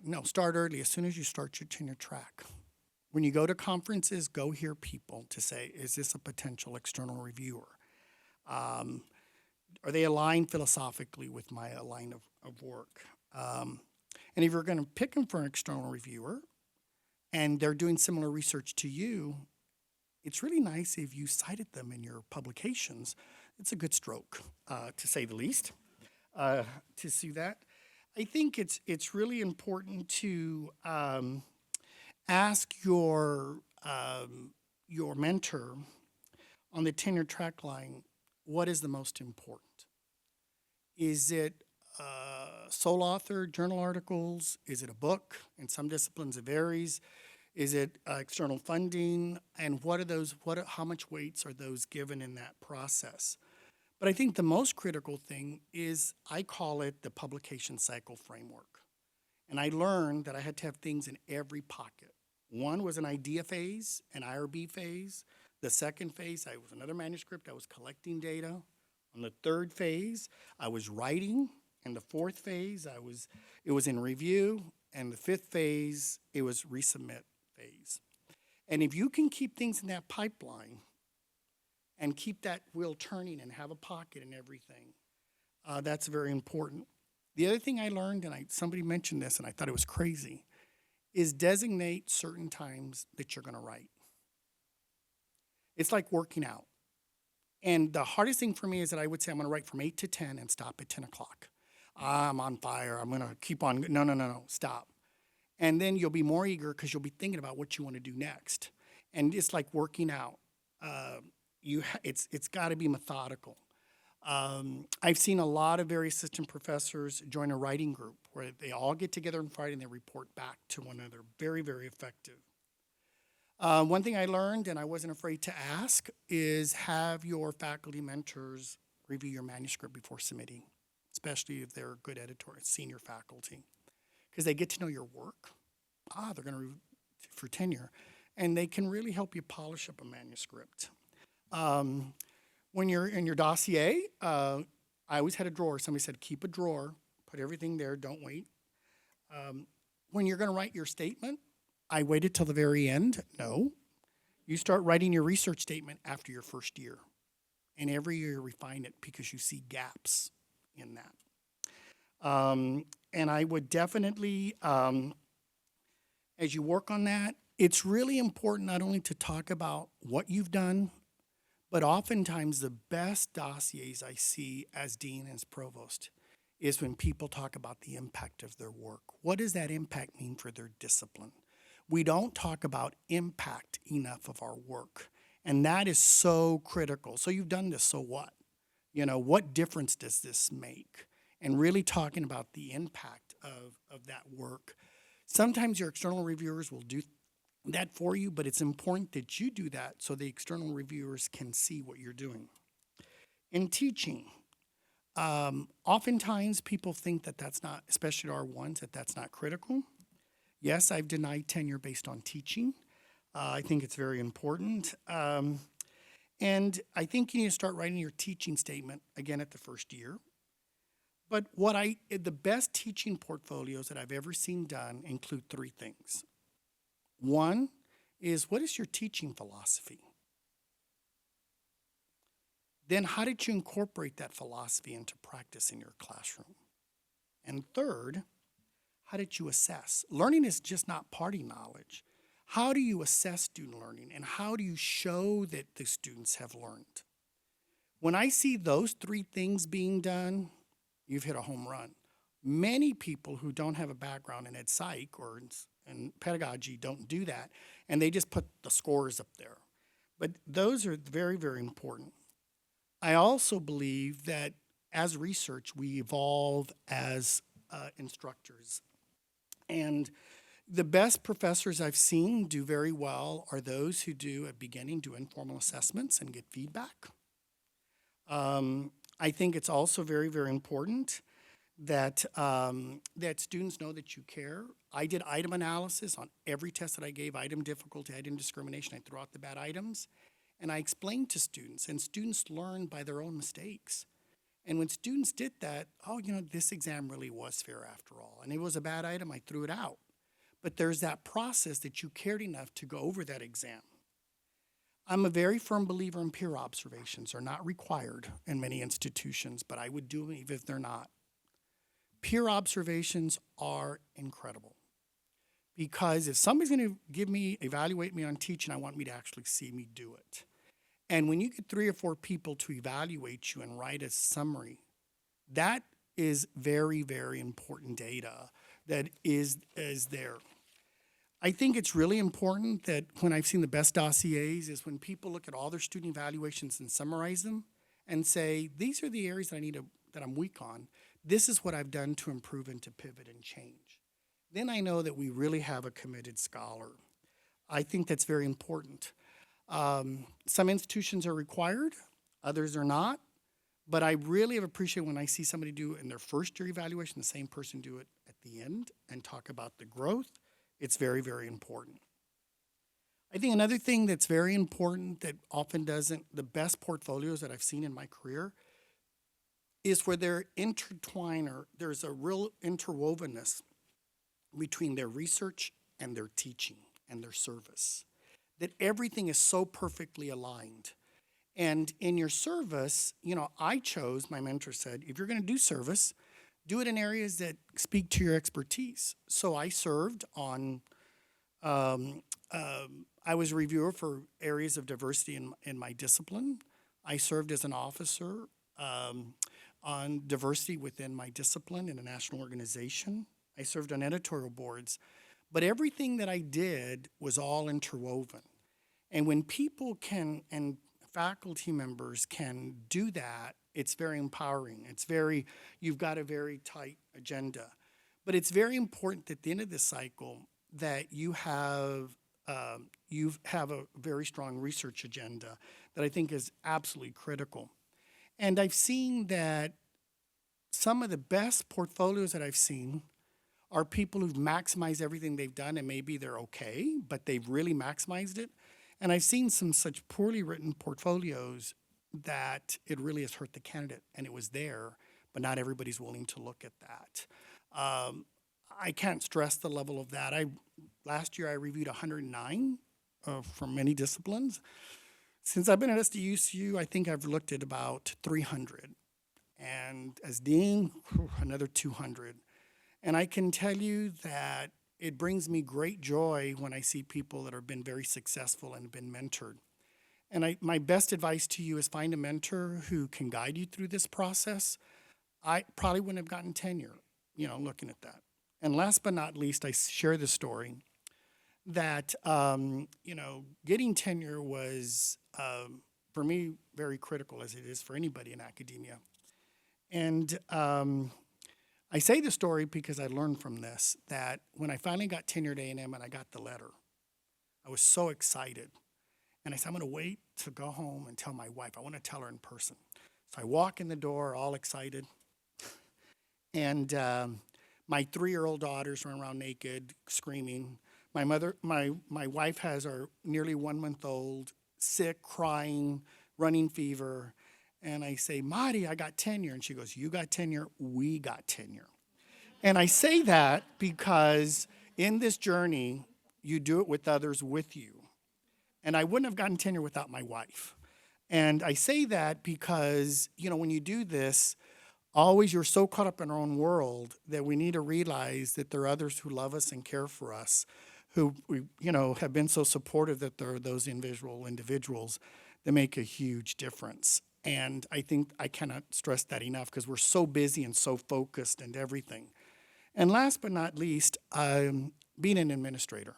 No, start early, as soon as you start your tenure track. When you go to conferences, go hear people to say, is this a potential external reviewer? Are they aligned philosophically with my line of work? And if you're going to pick them for an external reviewer and they're doing similar research to you, it's really nice if you cited them in your publications. It's a good stroke, to say the least, to see that. I think it's really important to ask your mentor on the tenure track line, what is the most important? Is it sole author journal articles? Is it a book? In some disciplines it varies. Is it external funding? And how much weights are those given in that process? But I think the most critical thing is, I call it the publication cycle framework. And I learned that I had to have things in every pocket. One was an idea phase, an IRB phase. The second phase, I was another manuscript. I was collecting data. On the third phase, I was writing. And the fourth phase, it was in review. And the fifth phase, it was resubmit phase. And if you can keep things in that pipeline and keep that wheel turning and have a pocket and everything, that's very important. The other thing I learned, and somebody mentioned this and I thought it was crazy, is designate certain times that you're going to write. It's like working out. And the hardest thing for me is that I would say I'm going to write from 8 to 10 and stop at 10 o'clock. I'm on fire. I'm going to keep on. No, stop. And then you'll be more eager because you'll be thinking about what you want to do next. And it's like working out. It's got to be methodical. I've seen a lot of very assistant professors join a writing group where they all get together on Friday and they report back to one another. Very, very effective. One thing I learned, and I wasn't afraid to ask, is have your faculty mentors review your manuscript before submitting, especially if they're good editors, senior faculty, because they get to know your work. They're going to review for tenure, and they can really help you polish up a manuscript. When you're in your dossier, I always had a drawer. Somebody said, keep a drawer, put everything there, don't wait. When you're going to write your statement, I waited till the very end. No. You start writing your research statement after your first year. And every year you refine it because you see gaps in that. And I would definitely, as you work on that, it's really important not only to talk about what you've done, but oftentimes the best dossiers I see as dean and as provost is when people talk about the impact of their work. What does that impact mean for their discipline? We don't talk about impact enough of our work, and that is so critical. So you've done this, so what? You know, what difference does this make? And really talking about the impact of that work. Sometimes your external reviewers will do that for you, but it's important that you do that so the external reviewers can see what you're doing. In teaching, oftentimes people think that that's not, especially R1s, that that's not critical. Yes, I've denied tenure based on teaching. I think it's very important. And I think you need to start writing your teaching statement again at the first year. But the best teaching portfolios that I've ever seen done include three things. One is, what is your teaching philosophy? Then how did you incorporate that philosophy into practice in your classroom? And third, how did you assess? Learning is just not party knowledge. How do you assess student learning, and how do you show that the students have learned? When I see those three things being done, you've hit a home run. Many people who don't have a background in ed psych or in pedagogy don't do that, and they just put the scores up there. But those are very, very important. I also believe that as research, we evolve as instructors. And the best professors I've seen do very well are those who do, at beginning, do informal assessments and get feedback. I think it's also very, very important that that students know that you care. I did item analysis on every test that I gave, item difficulty, item discrimination. I threw out the bad items. And I explained to students, and students learn by their own mistakes. And when students did that, this exam really was fair after all. And it was a bad item, I threw it out. But there's that process that you cared enough to go over that exam. I'm a very firm believer in peer observations. They're not required in many institutions, but I would do them even if they're not. Peer observations are incredible. Because if somebody's going to evaluate me on teaching, I want me to actually see me do it. And when you get 3 or 4 people to evaluate you and write a summary, that is very, very important data that is there. I think it's really important that when I've seen the best dossiers is when people look at all their student evaluations and summarize them and say, these are the areas that I'm weak on. This is what I've done to improve and to pivot and change. Then I know that we really have a committed scholar. I think that's very important. Some institutions are required, others are not. But I really have appreciated when I see somebody do it in their first year evaluation, the same person do it at the end and talk about the growth. It's very, very important. I think another thing that's very important that often doesn't, the best portfolios that I've seen in my career is where they're intertwined, or there's a real interwovenness between their research and their teaching and their service. That everything is so perfectly aligned. And in your service, I chose, my mentor said, if you're going to do service, do it in areas that speak to your expertise. So I served on, I was a reviewer for areas of diversity in my discipline. I served as an officer on diversity within my discipline in a national organization. I served on editorial boards. But everything that I did was all interwoven. And when people can, and faculty members can do that, it's very empowering. You've got a very tight agenda. But it's very important at the end of the cycle that you have you have a very strong research agenda that I think is absolutely critical. And I've seen that some of the best portfolios that I've seen are people who've maximized everything they've done, and maybe they're okay, but they've really maximized it. And I've seen some such poorly written portfolios that it really has hurt the candidate, and it was there, but not everybody's willing to look at that. I can't stress the level of that. Last year I reviewed 109 from many disciplines. Since I've been at SDUCU, I think I've looked at about 300. And as dean, another 200. And I can tell you that it brings me great joy when I see people that have been very successful and been mentored. And my best advice to you is find a mentor who can guide you through this process. I probably wouldn't have gotten tenure, looking at that. And last but not least, I share the story that, getting tenure was, for me, very critical, as it is for anybody in academia. And I say the story because I learned from this, that when I finally got tenured at A&M and I got the letter, I was so excited. And I said, I'm going to wait to go home and tell my wife. I want to tell her in person. So I walk in the door all excited. And my 3-year-old daughters run around naked, screaming. My wife has our nearly 1-month-old, sick, crying, running fever. And I say, Marty, I got tenure. And she goes, you got tenure? We got tenure. And I say that because in this journey, you do it with others with you. And I wouldn't have gotten tenure without my wife. And I say that because, when you do this, always you're so caught up in our own world that we need to realize that there are others who love us and care for us, who, have been so supportive, that there are those individuals that make a huge difference. And I think I cannot stress that enough because we're so busy and so focused and everything. And last but not least, being an administrator.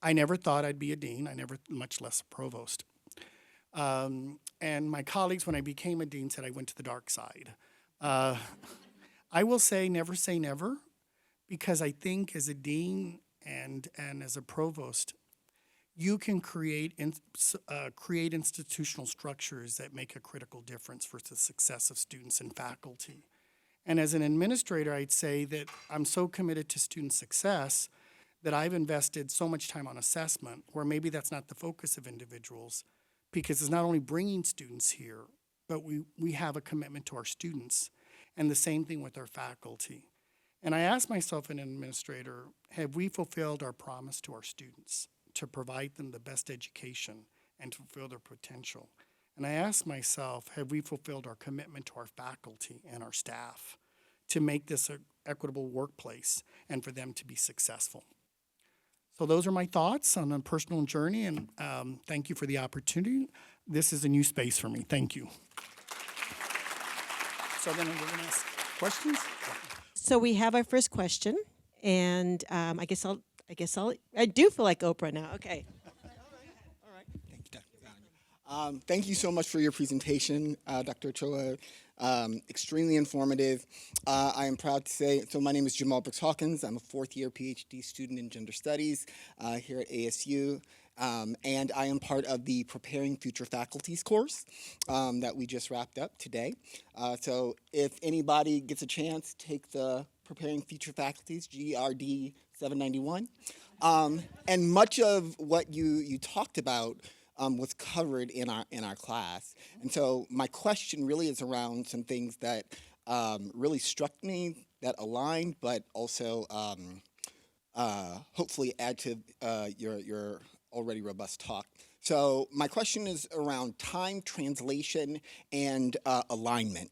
I never thought I'd be a dean. Much less a provost. And my colleagues, when I became a dean, said I went to the dark side. I will say never, because I think as a dean and as a provost, you can create institutional structures that make a critical difference for the success of students and faculty. And as an administrator, I'd say that I'm so committed to student success that I've invested so much time on assessment, where maybe that's not the focus of individuals, because it's not only bringing students here, but we have a commitment to our students, and the same thing with our faculty. And I ask myself, an administrator, have we fulfilled our promise to our students to provide them the best education and to fulfill their potential? And I ask myself, have we fulfilled our commitment to our faculty and our staff to make this an equitable workplace and for them to be successful? So those are my thoughts on a personal journey, and thank you for the opportunity. This is a new space for me. Thank you. So then we're going to ask questions. So we have our first question, and I do feel like Oprah now. Okay. All right. Thank you, Dr. Magaña. Thank you so much for your presentation, Dr. Ochoa. Extremely informative. I am proud to say, so my name is Jamal Brooks-Hawkins. I'm a 4th-year PhD student in gender studies here at ASU. And I am part of the Preparing Future Faculties course that we just wrapped up today. So if anybody gets a chance, take the Preparing Future Faculties, GRD 791. And much of what you talked about was covered in our class. And so my question really is around some things that really struck me, that aligned, but also hopefully add to your already robust talk. So my question is around time, translation, and alignment.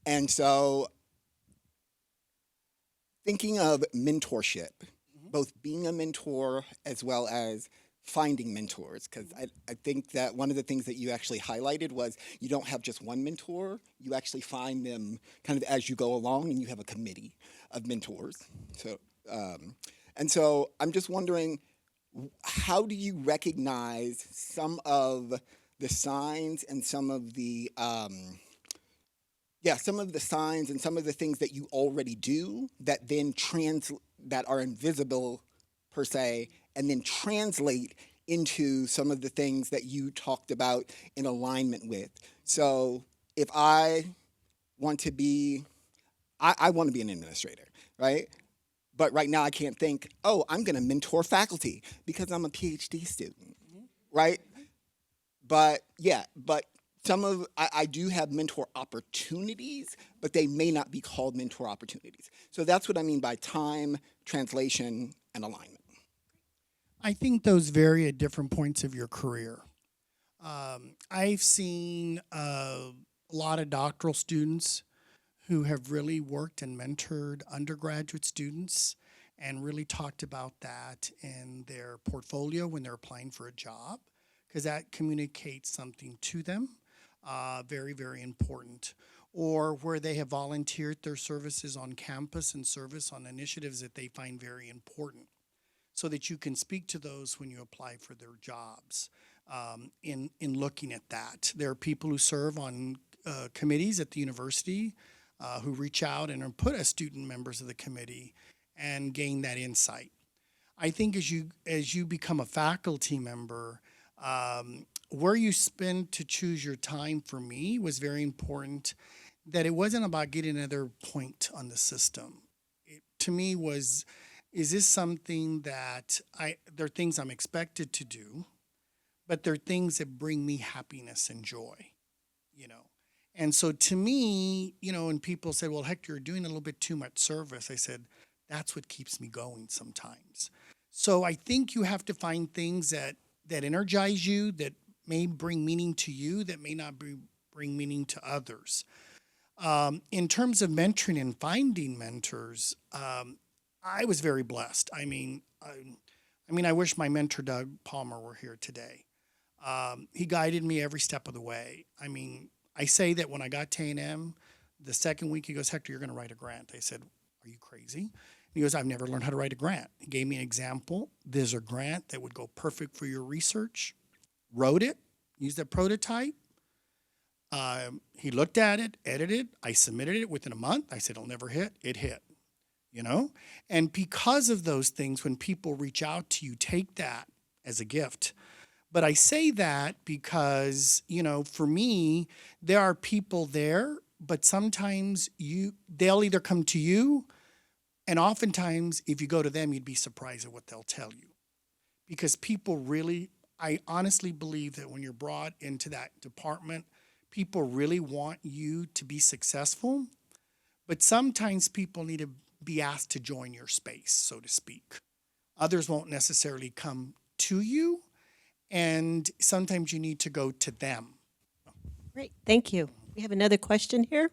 And so thinking of mentorship, both being a mentor as well as finding mentors, because I think that one of the things that you actually highlighted was you don't have just one mentor, you actually find them kind of as you go along, and you have a committee of mentors. So, and so I'm just wondering, how do you recognize some of the signs and some of the signs and some of the things that you already do that then that are invisible per se, and then translate into some of the things that you talked about in alignment with. So if I want to be, I want to be an administrator, right? But right now I can't think, oh, I'm going to mentor faculty because I'm a PhD student, right? But yeah, but I do have mentor opportunities, but they may not be called mentor opportunities. So that's what I mean by time, translation, and alignment. I think those vary at different points of your career. I've seen a lot of doctoral students who have really worked and mentored undergraduate students and really talked about that in their portfolio when they're applying for a job, because that communicates something to them, very, very important. Or where they have volunteered their services on campus and service on initiatives that they find very important, so that you can speak to those when you apply for their jobs. In looking at that, there are people who serve on committees at the university who reach out and are put as student members of the committee and gain that insight. I think as you become a faculty member, where you spend to choose your time for me was very important. That it wasn't about getting another point on the system. It, to me, was, is this something that there are things I'm expected to do, but there are things that bring me happiness and joy, you know. And so to me, you know, when people said, well, Hector, you're doing a little bit too much service, I said, that's what keeps me going sometimes. So I think you have to find things that energize you, that may bring meaning to you, that may not bring meaning to others. In terms of mentoring and finding mentors, I was very blessed. I mean, I wish my mentor, Doug Palmer, were here today. He guided me every step of the way. I mean, I say that when I got to A&M, the second week he goes, Hector, you're going to write a grant. I said, are you crazy? And he goes, I've never learned how to write a grant. He gave me an example. There's a grant that would go perfect for your research. Wrote it, used a prototype. He looked at it, edited. I submitted it within a month. I said, it'll never hit. It hit, you know? And because of those things, when people reach out to you, take that as a gift. But I say that because, you know, for me, there are people there, but sometimes they'll either come to you, and oftentimes if you go to them, you'd be surprised at what they'll tell you. Because people really, I honestly believe that when you're brought into that department, people really want you to be successful, but sometimes people need to be asked to join your space, so to speak. Others won't necessarily come to you, and sometimes you need to go to them. Great, thank you. We have another question here.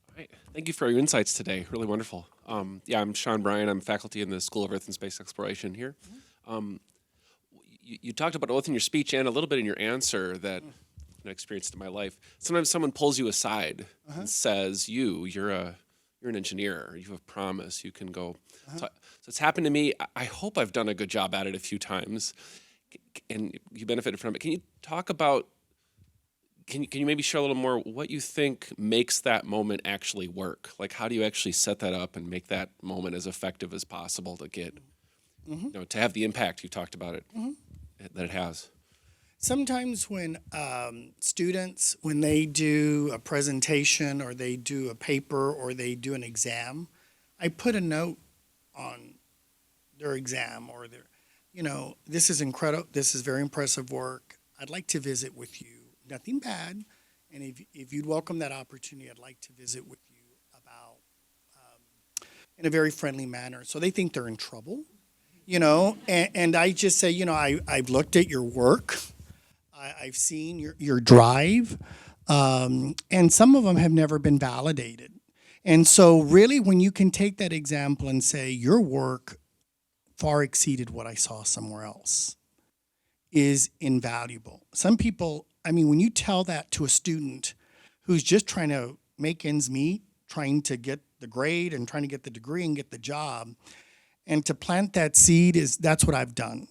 All right. Thank you for your insights today. Really wonderful. I'm Sean Bryan. I'm faculty in the School of Earth and Space Exploration here. You talked about both in your speech and a little bit in your answer that I experienced in my life. Sometimes someone pulls you aside and says, you're an engineer. You have promise. You can go. So it's happened to me. I hope I've done a good job at it a few times, and you benefited from it. Can you talk about? Can you maybe share a little more what you think makes that moment actually work? Like, how do you actually set that up and make that moment as effective as possible to get, you know, to have the impact you talked about it that it has? Sometimes when students, when they do a presentation or they do a paper or they do an exam, I put a note on their exam or their, you know, this is incredible, this is very impressive work. I'd like to visit with you. Nothing bad. And if you'd welcome that opportunity, I'd like to visit with you about, in a very friendly manner. So they think they're in trouble, you know, and I just say, you know, I've looked at your work. I've seen your drive, and some of them have never been validated. And so really when you can take that example and say your work far exceeded what I saw somewhere else is invaluable. Some people, I mean, when you tell that to a student who's just trying to make ends meet, trying to get the grade and trying to get the degree and get the job, and to plant that seed that's what I've done.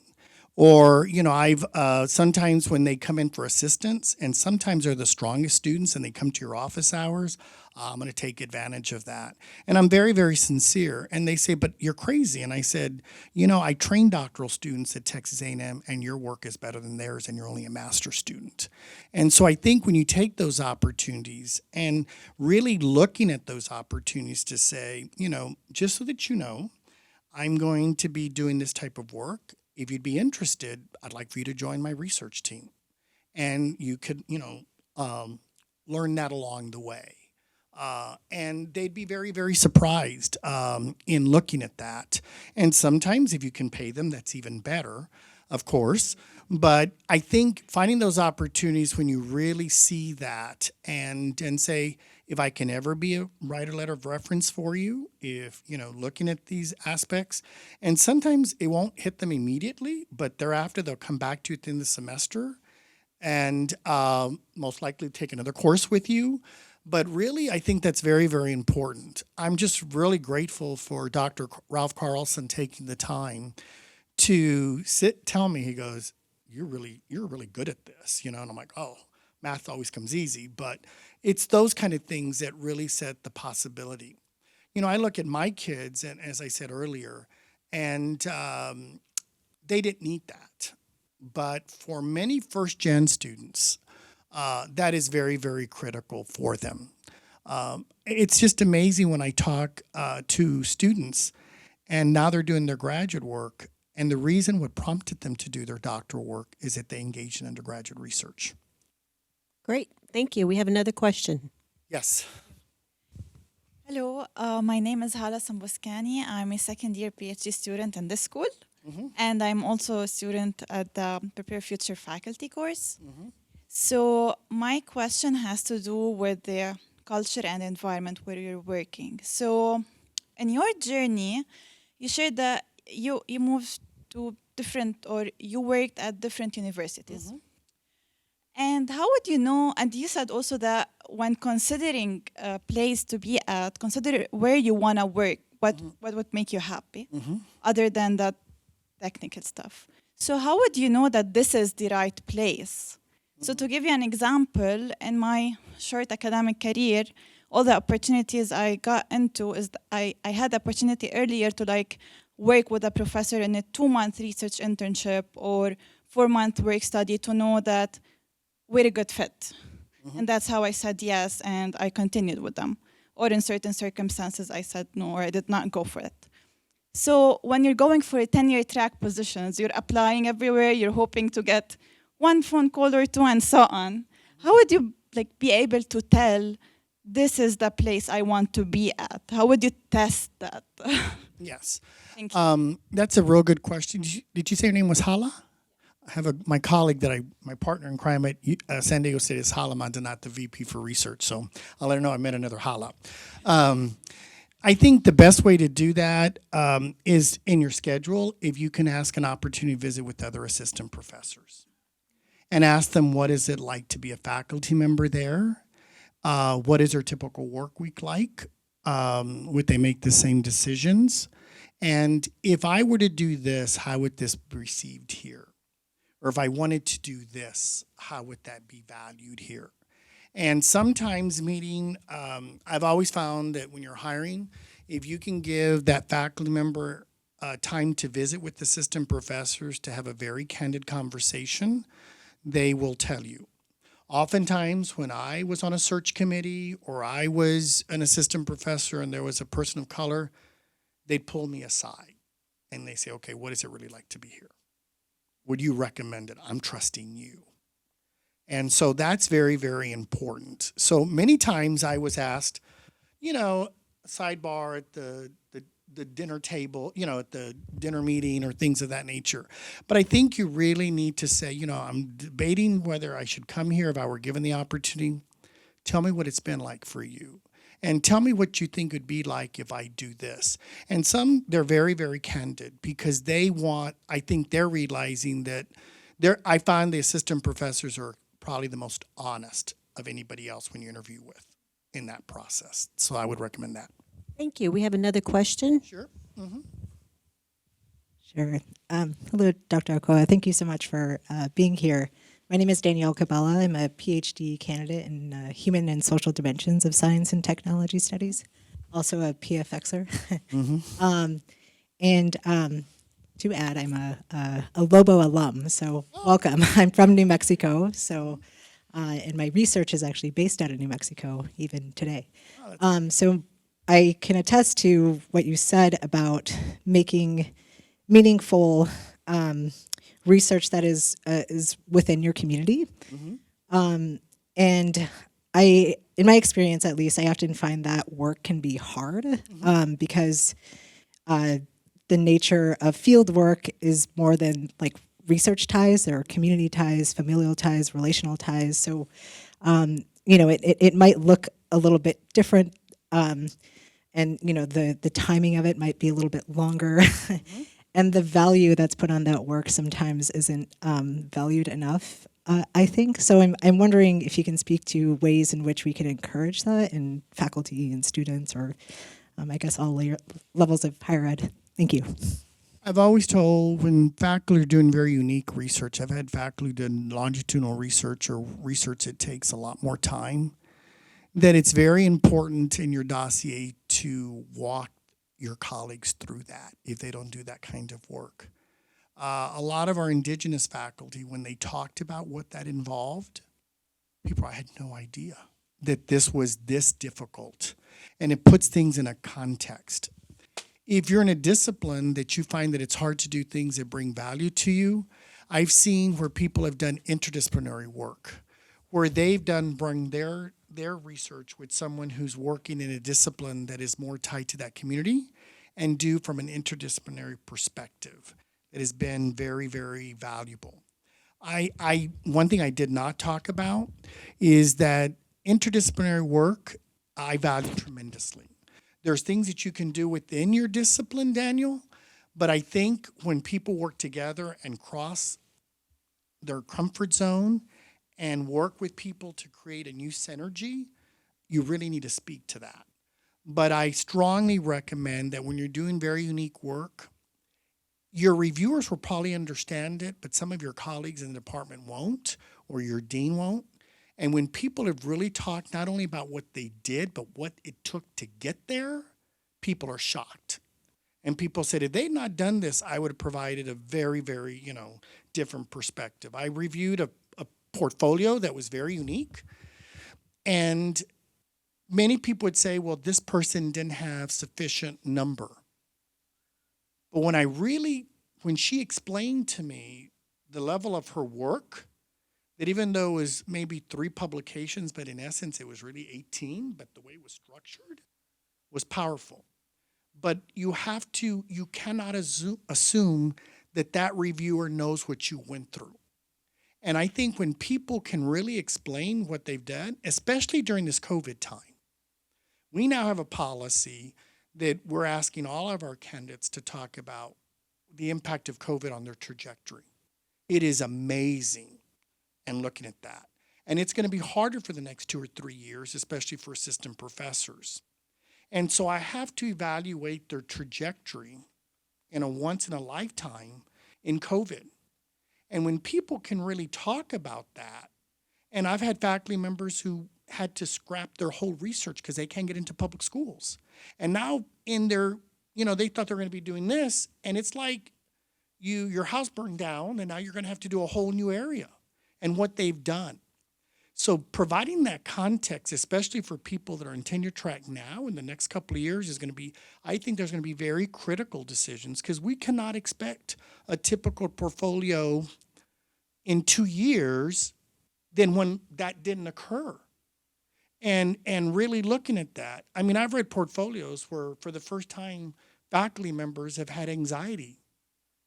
Or, I've sometimes when they come in for assistance, and sometimes they're the strongest students and they come to your office hours, I'm going to take advantage of that. And I'm very, very sincere. And they say, but you're crazy. And I said, I train doctoral students at Texas A&M and your work is better than theirs and you're only a master's student. And so I think when you take those opportunities and really looking at those opportunities to say, just so that you know, I'm going to be doing this type of work. If you'd be interested, I'd like for you to join my research team. And you could, learn that along the way. And they'd be very, very surprised in looking at that. And sometimes if you can pay them, that's even better, of course. But I think finding those opportunities when you really see that and say, if I can ever write a letter of reference for you, if, looking at these aspects, and sometimes it won't hit them immediately, but thereafter they'll come back to you at the end of the semester and most likely take another course with you. But really, I think that's very, very important. I'm just really grateful for Dr. Ralph Carlson taking the time to tell me, he goes, you're really good at this, and I'm like, oh, math always comes easy, but it's those kind of things that really set the possibility. I look at my kids, and as I said earlier, and they didn't need that. But for many first-gen students, that is very, very critical for them. It's just amazing when I talk to students, and now they're doing their graduate work, and the reason what prompted them to do their doctoral work is that they engaged in undergraduate research. Great. Thank you. We have another question. Yes. Hello, my name is Hala Sambuskani. I'm a second-year PhD student in this school, and I'm also a student at the Prepare Future faculty course. So my question has to do with the culture and environment where you're working. So in your journey, you shared that you moved to different, or you worked at different universities. And how would you know, and you said also that when considering a place to be at, consider where you want to work, what would make you happy, other than that technical stuff. So how would you know that this is the right place? So to give you an example, in my short academic career, all the opportunities I got into is I had the opportunity earlier to work with a professor in a 2-month research internship or 4-month work study to know that we're a good fit. And that's how I said yes, and I continued with them. Or in certain circumstances, I said no, or I did not go for it. So when you're going for a tenure track positions, you're applying everywhere, you're hoping to get one phone call or two and so on. How would you be able to tell this is the place I want to be at? How would you test that? Yes. Thank you. That's a real good question. Did you say your name was Hala? I have my colleague my partner in crime at San Diego State is Hala Mandanat, the VP for research. So I'll let her know I met another Hala. I think the best way to do that is in your schedule, if you can ask an opportunity to visit with other assistant professors and ask them what is it like to be a faculty member there? What is their typical work week like? Would they make the same decisions? And if I were to do this, how would this be received here? Or if I wanted to do this, how would that be valued here? And sometimes I've always found that when you're hiring, if you can give that faculty member time to visit with assistant professors to have a very candid conversation, they will tell you. Oftentimes when I was on a search committee or I was an assistant professor and there was a person of color, they'd pull me aside and they say, okay, what is it really like to be here? Would you recommend it? I'm trusting you. And so that's very, very important. So many times I was asked, sidebar at the dinner table, at the dinner meeting or things of that nature. But I think you really need to say, I'm debating whether I should come here if I were given the opportunity. Tell me what it's been like for you. And tell me what you think would be like if I do this. And they're very, very candid because I think they're realizing that I find the assistant professors are probably the most honest of anybody else when you interview with in that process. So I would recommend that. Thank you. We have another question. Sure. Sure. Hello, Dr. Ochoa. Thank you so much for being here. My name is Danielle Cabela. I'm a PhD candidate in Human and Social Dimensions of Science and Technology Studies, also a PFXer. And to add, I'm a Lobo alum, so welcome. I'm from New Mexico, so and my research is actually based out of New Mexico even today. So I can attest to what you said about making meaningful research that is within your community. And in my experience at least, I often find that work can be hard because the nature of field work is more than like research ties. There are community ties, familial ties, relational ties. So, it might look a little bit different. And, the timing of it might be a little bit longer. And the value that's put on that work sometimes isn't valued enough, I think. So I'm wondering if you can speak to ways in which we can encourage that in faculty and students, or I guess all levels of higher ed. Thank you. I've always told when faculty are doing very unique research, I've had faculty do longitudinal research or research that takes a lot more time, that it's very important in your dossier to walk your colleagues through that if they don't do that kind of work. A lot of our indigenous faculty, when they talked about what that involved, people, I had no idea that this was this difficult. And it puts things in a context. If you're in a discipline that you find that it's hard to do things that bring value to you, I've seen where people have done interdisciplinary work, where they've bring their research with someone who's working in a discipline that is more tied to that community and do from an interdisciplinary perspective. That has been very, very valuable. One thing I did not talk about is that interdisciplinary work I value tremendously. There's things that you can do within your discipline, Daniel, but I think when people work together and cross their comfort zone and work with people to create a new synergy, you really need to speak to that. But I strongly recommend that when you're doing very unique work, your reviewers will probably understand it, but some of your colleagues in the department won't, or your dean won't. And when people have really talked not only about what they did, but what it took to get there, people are shocked. And people said, if they'd not done this, I would have provided a very, very, different perspective. I reviewed a portfolio that was very unique. And many people would say, well, this person didn't have sufficient number. But when she explained to me the level of her work, that even though it was maybe 3 publications, but in essence it was really 18, but the way it was structured was powerful. But you cannot assume that reviewer knows what you went through. And I think when people can really explain what they've done, especially during this COVID time, we now have a policy that we're asking all of our candidates to talk about the impact of COVID on their trajectory. It is amazing. And looking at that. And it's going to be harder for the next 2 or 3 years, especially for assistant professors. And so I have to evaluate their trajectory in a once in a lifetime in COVID. And when people can really talk about that, and I've had faculty members who had to scrap their whole research because they can't get into public schools. And now in their, they thought they were going to be doing this, and it's like your house burned down, and now you're going to have to do a whole new area. And what they've done. So providing that context, especially for people that are in tenure track now in the next couple of years is going to be, I think there's going to be very critical decisions because we cannot expect a typical portfolio in 2 years than when that didn't occur. And really looking at that, I mean, I've read portfolios where for the first time faculty members have had anxiety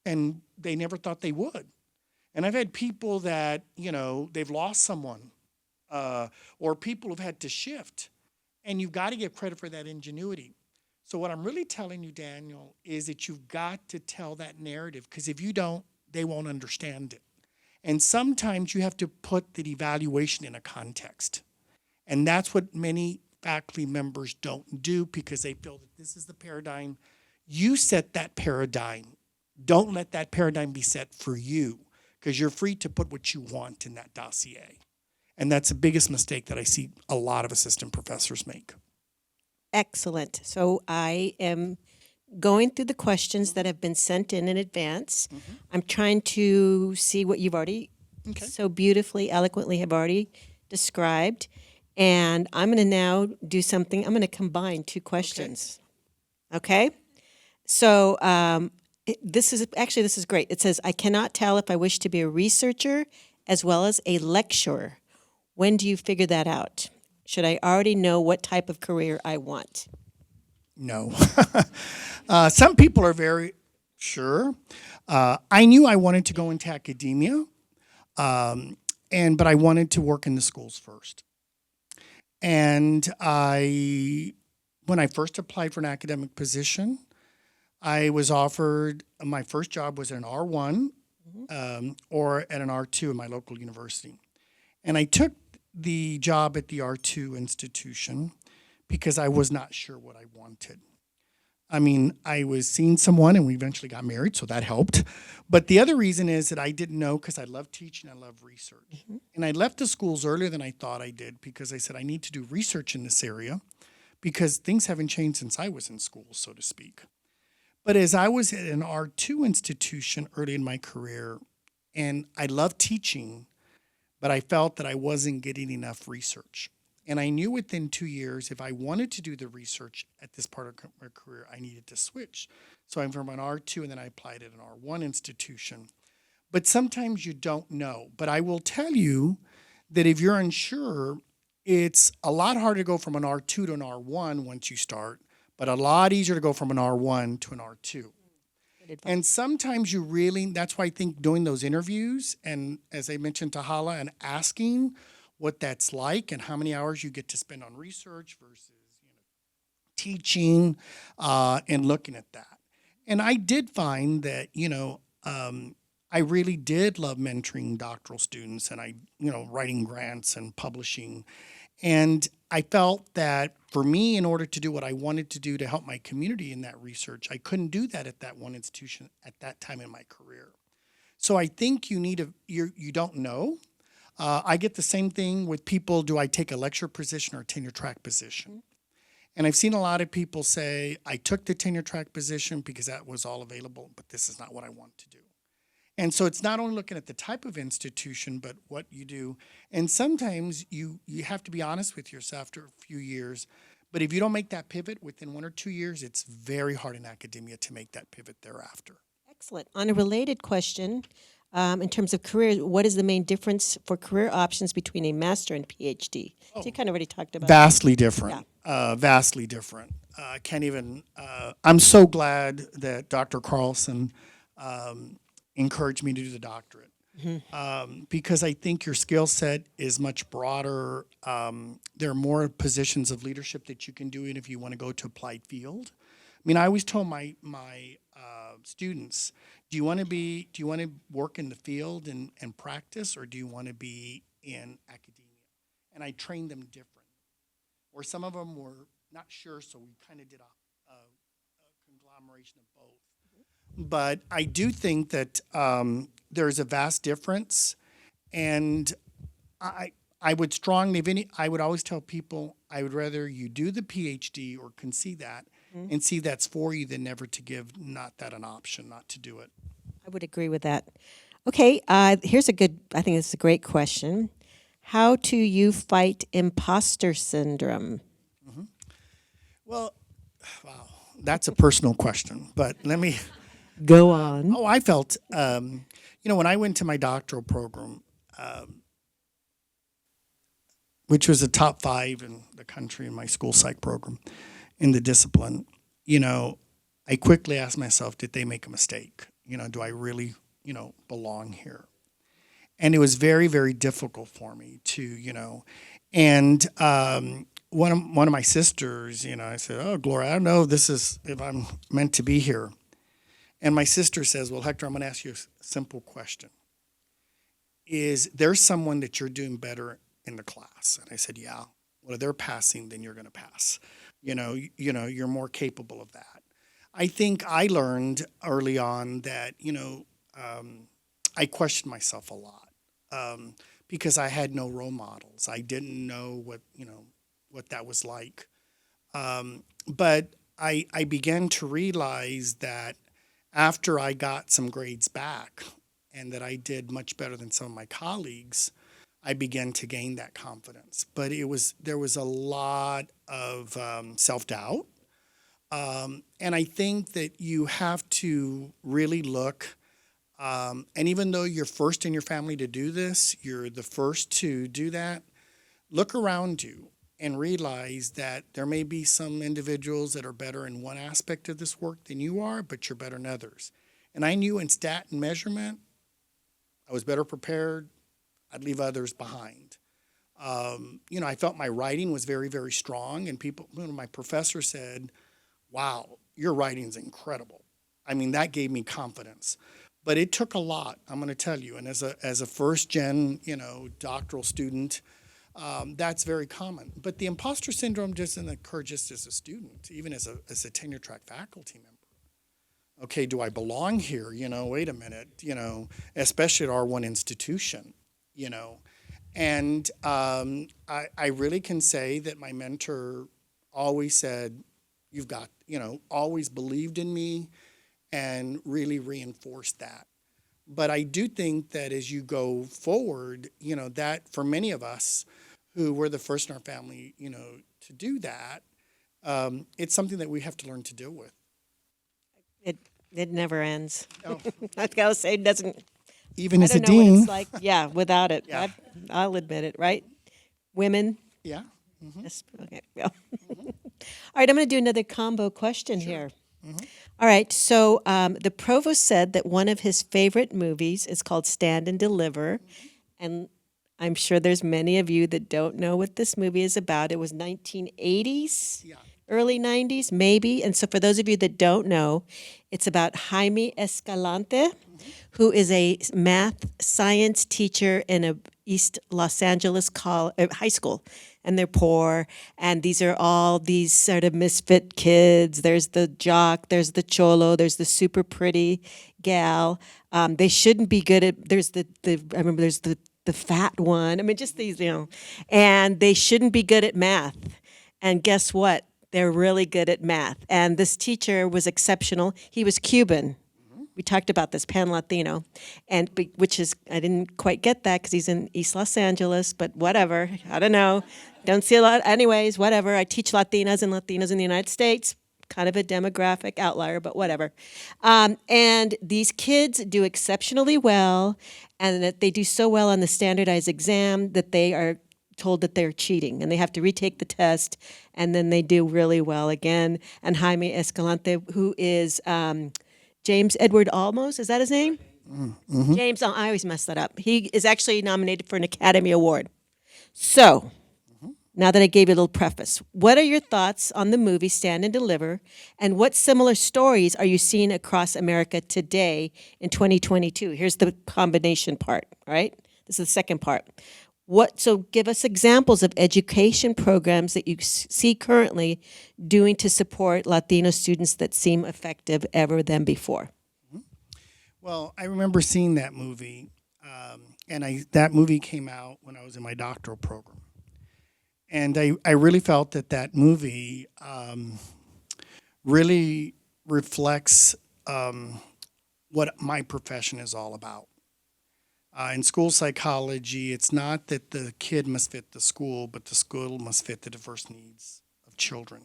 and they never thought they would. And I've had people that, they've lost someone or people have had to shift. And you've got to give credit for that ingenuity. So what I'm really telling you, Daniel, is that you've got to tell that narrative because if you don't, they won't understand it. And sometimes you have to put the evaluation in a context. And that's what many faculty members don't do because they feel that this is the paradigm. You set that paradigm don't let that paradigm be set for you, because you're free to put what you want in that dossier. And that's the biggest mistake that I see a lot of assistant professors make. Excellent. So I am going through the questions that have been sent in advance. I'm trying to see what you've already so beautifully, eloquently have already described. And I'm going to now do something. I'm going to combine two questions. Okay? So this is great. It says, I cannot tell if I wish to be a researcher as well as a lecturer. When do you figure that out? Should I already know what type of career I want? No. Some people are very sure. I knew I wanted to go into academia, but I wanted to work in the schools first. And when I first applied for an academic position, I was offered, my first job was at an R1 or at an R2 in my local university. And I took the job at the R2 institution because I was not sure what I wanted. I mean, I was seeing someone and we eventually got married, so that helped. But the other reason is that I didn't know, because I love teaching, I love research. And I left the schools earlier than I thought I did, because I said I need to do research in this area because things haven't changed since I was in school, so to speak. But as I was at an R2 institution early in my career, and I loved teaching, but I felt that I wasn't getting enough research. And I knew within 2 years, if I wanted to do the research at this part of my career, I needed to switch. So I'm from an R2, and then I applied at an R1 institution. But sometimes you don't know. But I will tell you that if you're unsure, it's a lot harder to go from an R2 to an R1 once you start, but a lot easier to go from an R1 to an R2. And sometimes you really, that's why I think doing those interviews, and as I mentioned to Hala, and asking what that's like and how many hours you get to spend on research versus teaching, and looking at that. And I did find that, I really did love mentoring doctoral students, and writing grants and publishing. And I felt that for me, in order to do what I wanted to do to help my community in that research, I couldn't do that at that one institution at that time in my career. So I think you don't know. I get the same thing with people, do I take a lecture position or a tenure track position? And I've seen a lot of people say, I took the tenure track position because that was all available, but this is not what I want to do. And so it's not only looking at the type of institution, but what you do. And sometimes you have to be honest with yourself after a few years. But if you don't make that pivot within 1 or 2 years, it's very hard in academia to make that pivot thereafter. Excellent. On a related question, in terms of career, what is the main difference for career options between a master and PhD? So you kind of already talked about Vastly different. Vastly different. I'm so glad that Dr. Carlson encouraged me to do the doctorate, because I think your skill set is much broader. There are more positions of leadership that you can do if you want to go to applied field. I mean, I always told my students, do you want to work in the field and practice, or do you want to be in academia? And I trained them different. Or some of them were not sure, so we kind of did a conglomeration of both. But I do think that there's a vast difference, and I would strongly, I would always tell people, I would rather you do the PhD or can see that and see that's for you than never to give not that an option, not to do it. I would agree with that. Okay, here's I think this is a great question. How do you fight imposter syndrome? Well, wow, that's a personal question, but let me... Go on. I felt, when I went to my doctoral program, which was a top 5 in the country in my school psych program, in the discipline, I quickly asked myself, did they make a mistake? Do I really, belong here? And it was very, very difficult for me to, and one of my sisters, I said, oh, Gloria, I don't know if I'm meant to be here. And my sister says, well, Hector, I'm going to ask you a simple question. Is there someone that you're doing better in the class? And I said, yeah. Well, if they're passing, then you're going to pass. You're more capable of that. I think I learned early on that, I questioned myself a lot because I had no role models. I didn't know what that was like. But I began to realize that after I got some grades back and that I did much better than some of my colleagues, I began to gain that confidence. But there was a lot of self-doubt. And I think that you have to really look, and even though you're first in your family to do this, you're the first to do that, look around you and realize that there may be some individuals that are better in one aspect of this work than you are, but you're better in others. And I knew in stat and measurement, I was better prepared. I'd leave others behind. I felt my writing was very, very strong, and my professor said, wow, your writing's incredible. I mean, that gave me confidence. But it took a lot, I'm going to tell you. And as a first-gen, doctoral student, that's very common. But the imposter syndrome doesn't occur just as a student, even as a tenure-track faculty member. Okay, do I belong here? Wait a minute, especially at our one institution, And I really can say that my mentor always said, you've got, always believed in me and really reinforced that. But I do think that as you go forward, that for many of us who were the first in our family, to do that, it's something that we have to learn to deal with. It never ends. Oh. I gotta say, it doesn't. Even I as a don't know what dean. it's like. Yeah, without it. Yeah. I'll admit it. Right? Women. Yeah. Yes. Okay. Well. All right. I'm going to do another combo question here. All right. So the provost said that one of his favorite movies is called Stand and Deliver, and I'm sure there's many of you that don't know what this movie is about. It was 1980s. Yeah. Early 90s, maybe. And so for those of you that don't know, it's about Jaime Escalante, who is a math science teacher in a East Los Angeles high school. And they're poor. And these are all these sort of misfit kids. There's the jock, there's the cholo, there's the super pretty gal. They shouldn't be good at, there's I remember there's the fat one. I mean, just these, and they shouldn't be good at math. And guess what? They're really good at math. And this teacher was exceptional. He was Cuban. We talked about this, Pan-Latino, which is, I didn't quite get that because he's in East Los Angeles, but whatever. I don't know. Don't see a lot. Anyways, whatever. I teach Latinas in the United States. Kind of a demographic outlier, but whatever. And these kids do exceptionally well, and that they do so well on the standardized exam that they are told that they're cheating and they have to retake the test, and then they do really well again. And Jaime Escalante, who is James Edward Olmos, is that his name? Mm-hmm. James, I always mess that up. He is actually nominated for an Academy Award. So, now that I gave you a little preface, what are your thoughts on the movie Stand and Deliver, and what similar stories are you seeing across America today in 2022? Here's the combination part, right? This is the second part. So give us examples of education programs that you see currently doing to support Latino students that seem effective ever than before. Well, I remember seeing that movie, and that movie came out when I was in my doctoral program. And I really felt that movie really reflects what my profession is all about. In school psychology, it's not that the kid must fit the school, but the school must fit the diverse needs of children.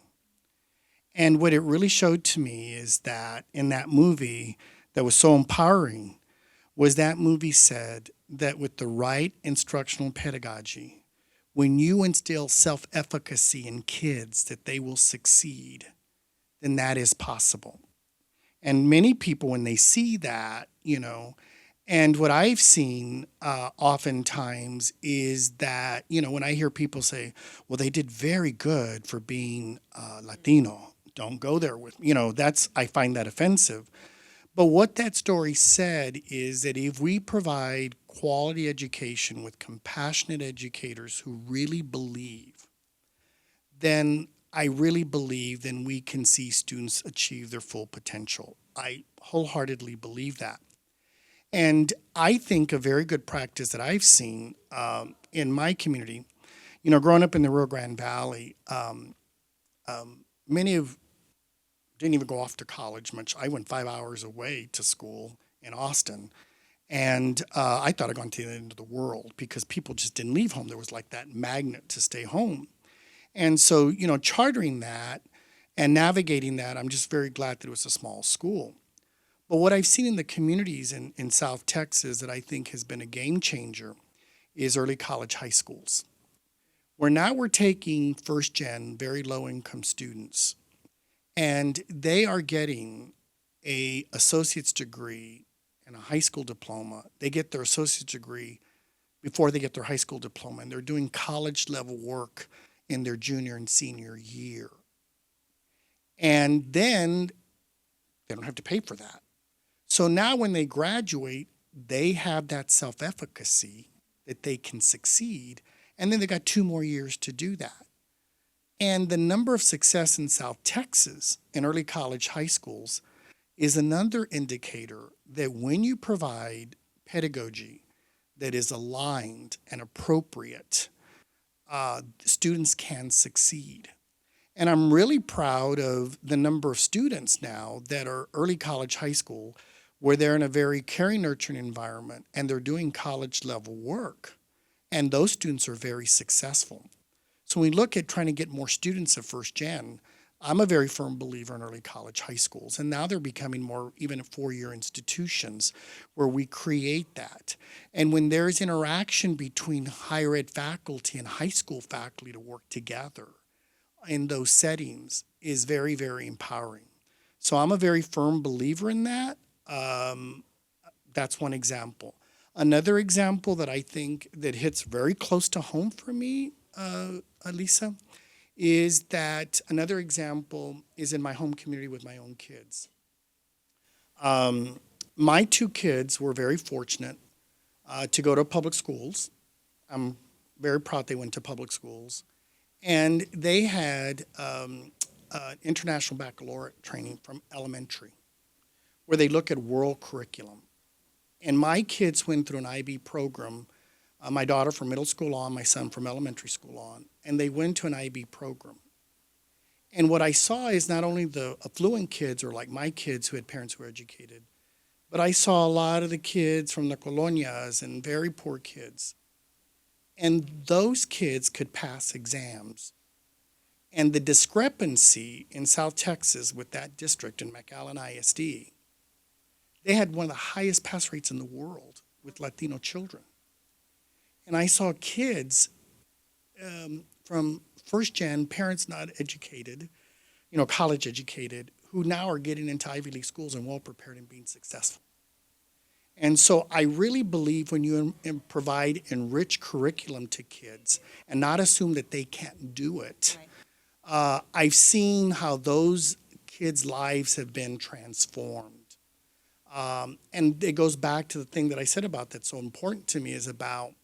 And what it really showed to me is that in that movie that was so empowering was that movie said that with the right instructional pedagogy, when you instill self-efficacy in kids that they will succeed, then that is possible. And many people, when they see that, and what I've seen oftentimes is that, when I hear people say, well, they did very good for being Latino, don't go there with, I find that offensive. But what that story said is that if we provide quality education with compassionate educators who really believe, then I really believe then we can see students achieve their full potential. I wholeheartedly believe that. And I think a very good practice that I've seen in my community, growing up in the Rio Grande Valley, many of didn't even go off to college much. I went 5 hours away to school in Austin. And I thought I'd gone to the end of the world because people just didn't leave home. There was like that magnet to stay home. And so, chartering that and navigating that, I'm just very glad that it was a small school. But what I've seen in the communities in South Texas that I think has been a game changer is early college high schools, where now we're taking first gen, very low income students, and they are getting a associate's degree and a high school diploma. They get their associate's degree before they get their high school diploma, and they're doing college level work in their junior and senior year. And then they don't have to pay for that. So now when they graduate, they have that self-efficacy that they can succeed, and then they got 2 more years to do that. And the number of success in South Texas in early college high schools is another indicator that when you provide pedagogy that is aligned and appropriate, students can succeed. And I'm really proud of the number of students now that are early college high school where they're in a very caring, nurturing environment and they're doing college level work. And those students are very successful. So when we look at trying to get more students of first gen, I'm a very firm believer in early college high schools. And now they're becoming more even 4-year institutions where we create that. And when there's interaction between higher ed faculty and high school faculty to work together in those settings is very, very empowering. So I'm a very firm believer in that. That's one example. Another example that I think that hits very close to home for me, Lisa, is that another example is in my home community with my own kids. My 2 kids were very fortunate to go to public schools. I'm very proud they went to public schools. And they had international baccalaureate training from elementary, where they look at world curriculum. And my kids went through an IB program, my daughter from middle school on, my son from elementary school on, and they went to an IB program. And what I saw is not only the affluent kids, or like my kids who had parents who were educated, but I saw a lot of the kids from the colonias and very poor kids. And those kids could pass exams. And the discrepancy in South Texas with that district in McAllen ISD, they had one of the highest pass rates in the world with Latino children. And I saw kids from first gen, parents not educated, college educated, who now are getting into Ivy League schools and well prepared and being successful. And so I really believe when you provide enriched curriculum to kids and not assume that they can't do it, I've seen how those kids' lives have been transformed. And it goes back to the thing that I said about that's so important to me is about,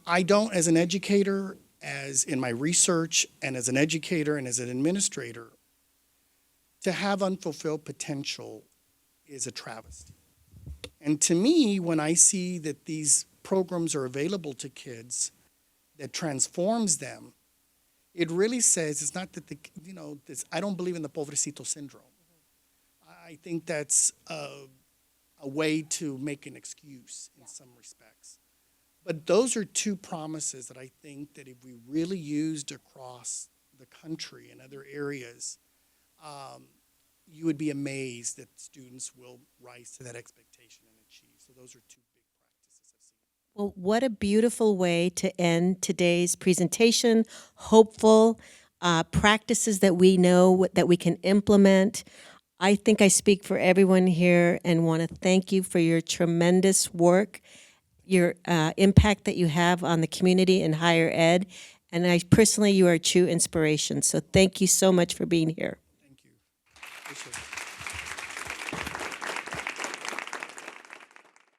I don't, as an educator, as in my research and as an educator and as an administrator, to have unfulfilled potential is a travesty. And to me, when I see that these programs are available to kids that transforms them, it really says it's not that I don't believe in the pobrecito syndrome. I think that's a way to make an excuse in some respects. But those are 2 promises that I think that if we really used across the country and other areas, you would be amazed that students will rise to that expectation and achieve. So those are 2 big practices I've seen. Well, what a beautiful way to end today's presentation. Hopeful practices that we know that we can implement. I think I speak for everyone here and want to thank you for your tremendous work, your impact that you have on the community in higher ed. And I personally, you are a true inspiration. So thank you so much for being here. Thank you. Appreciate it.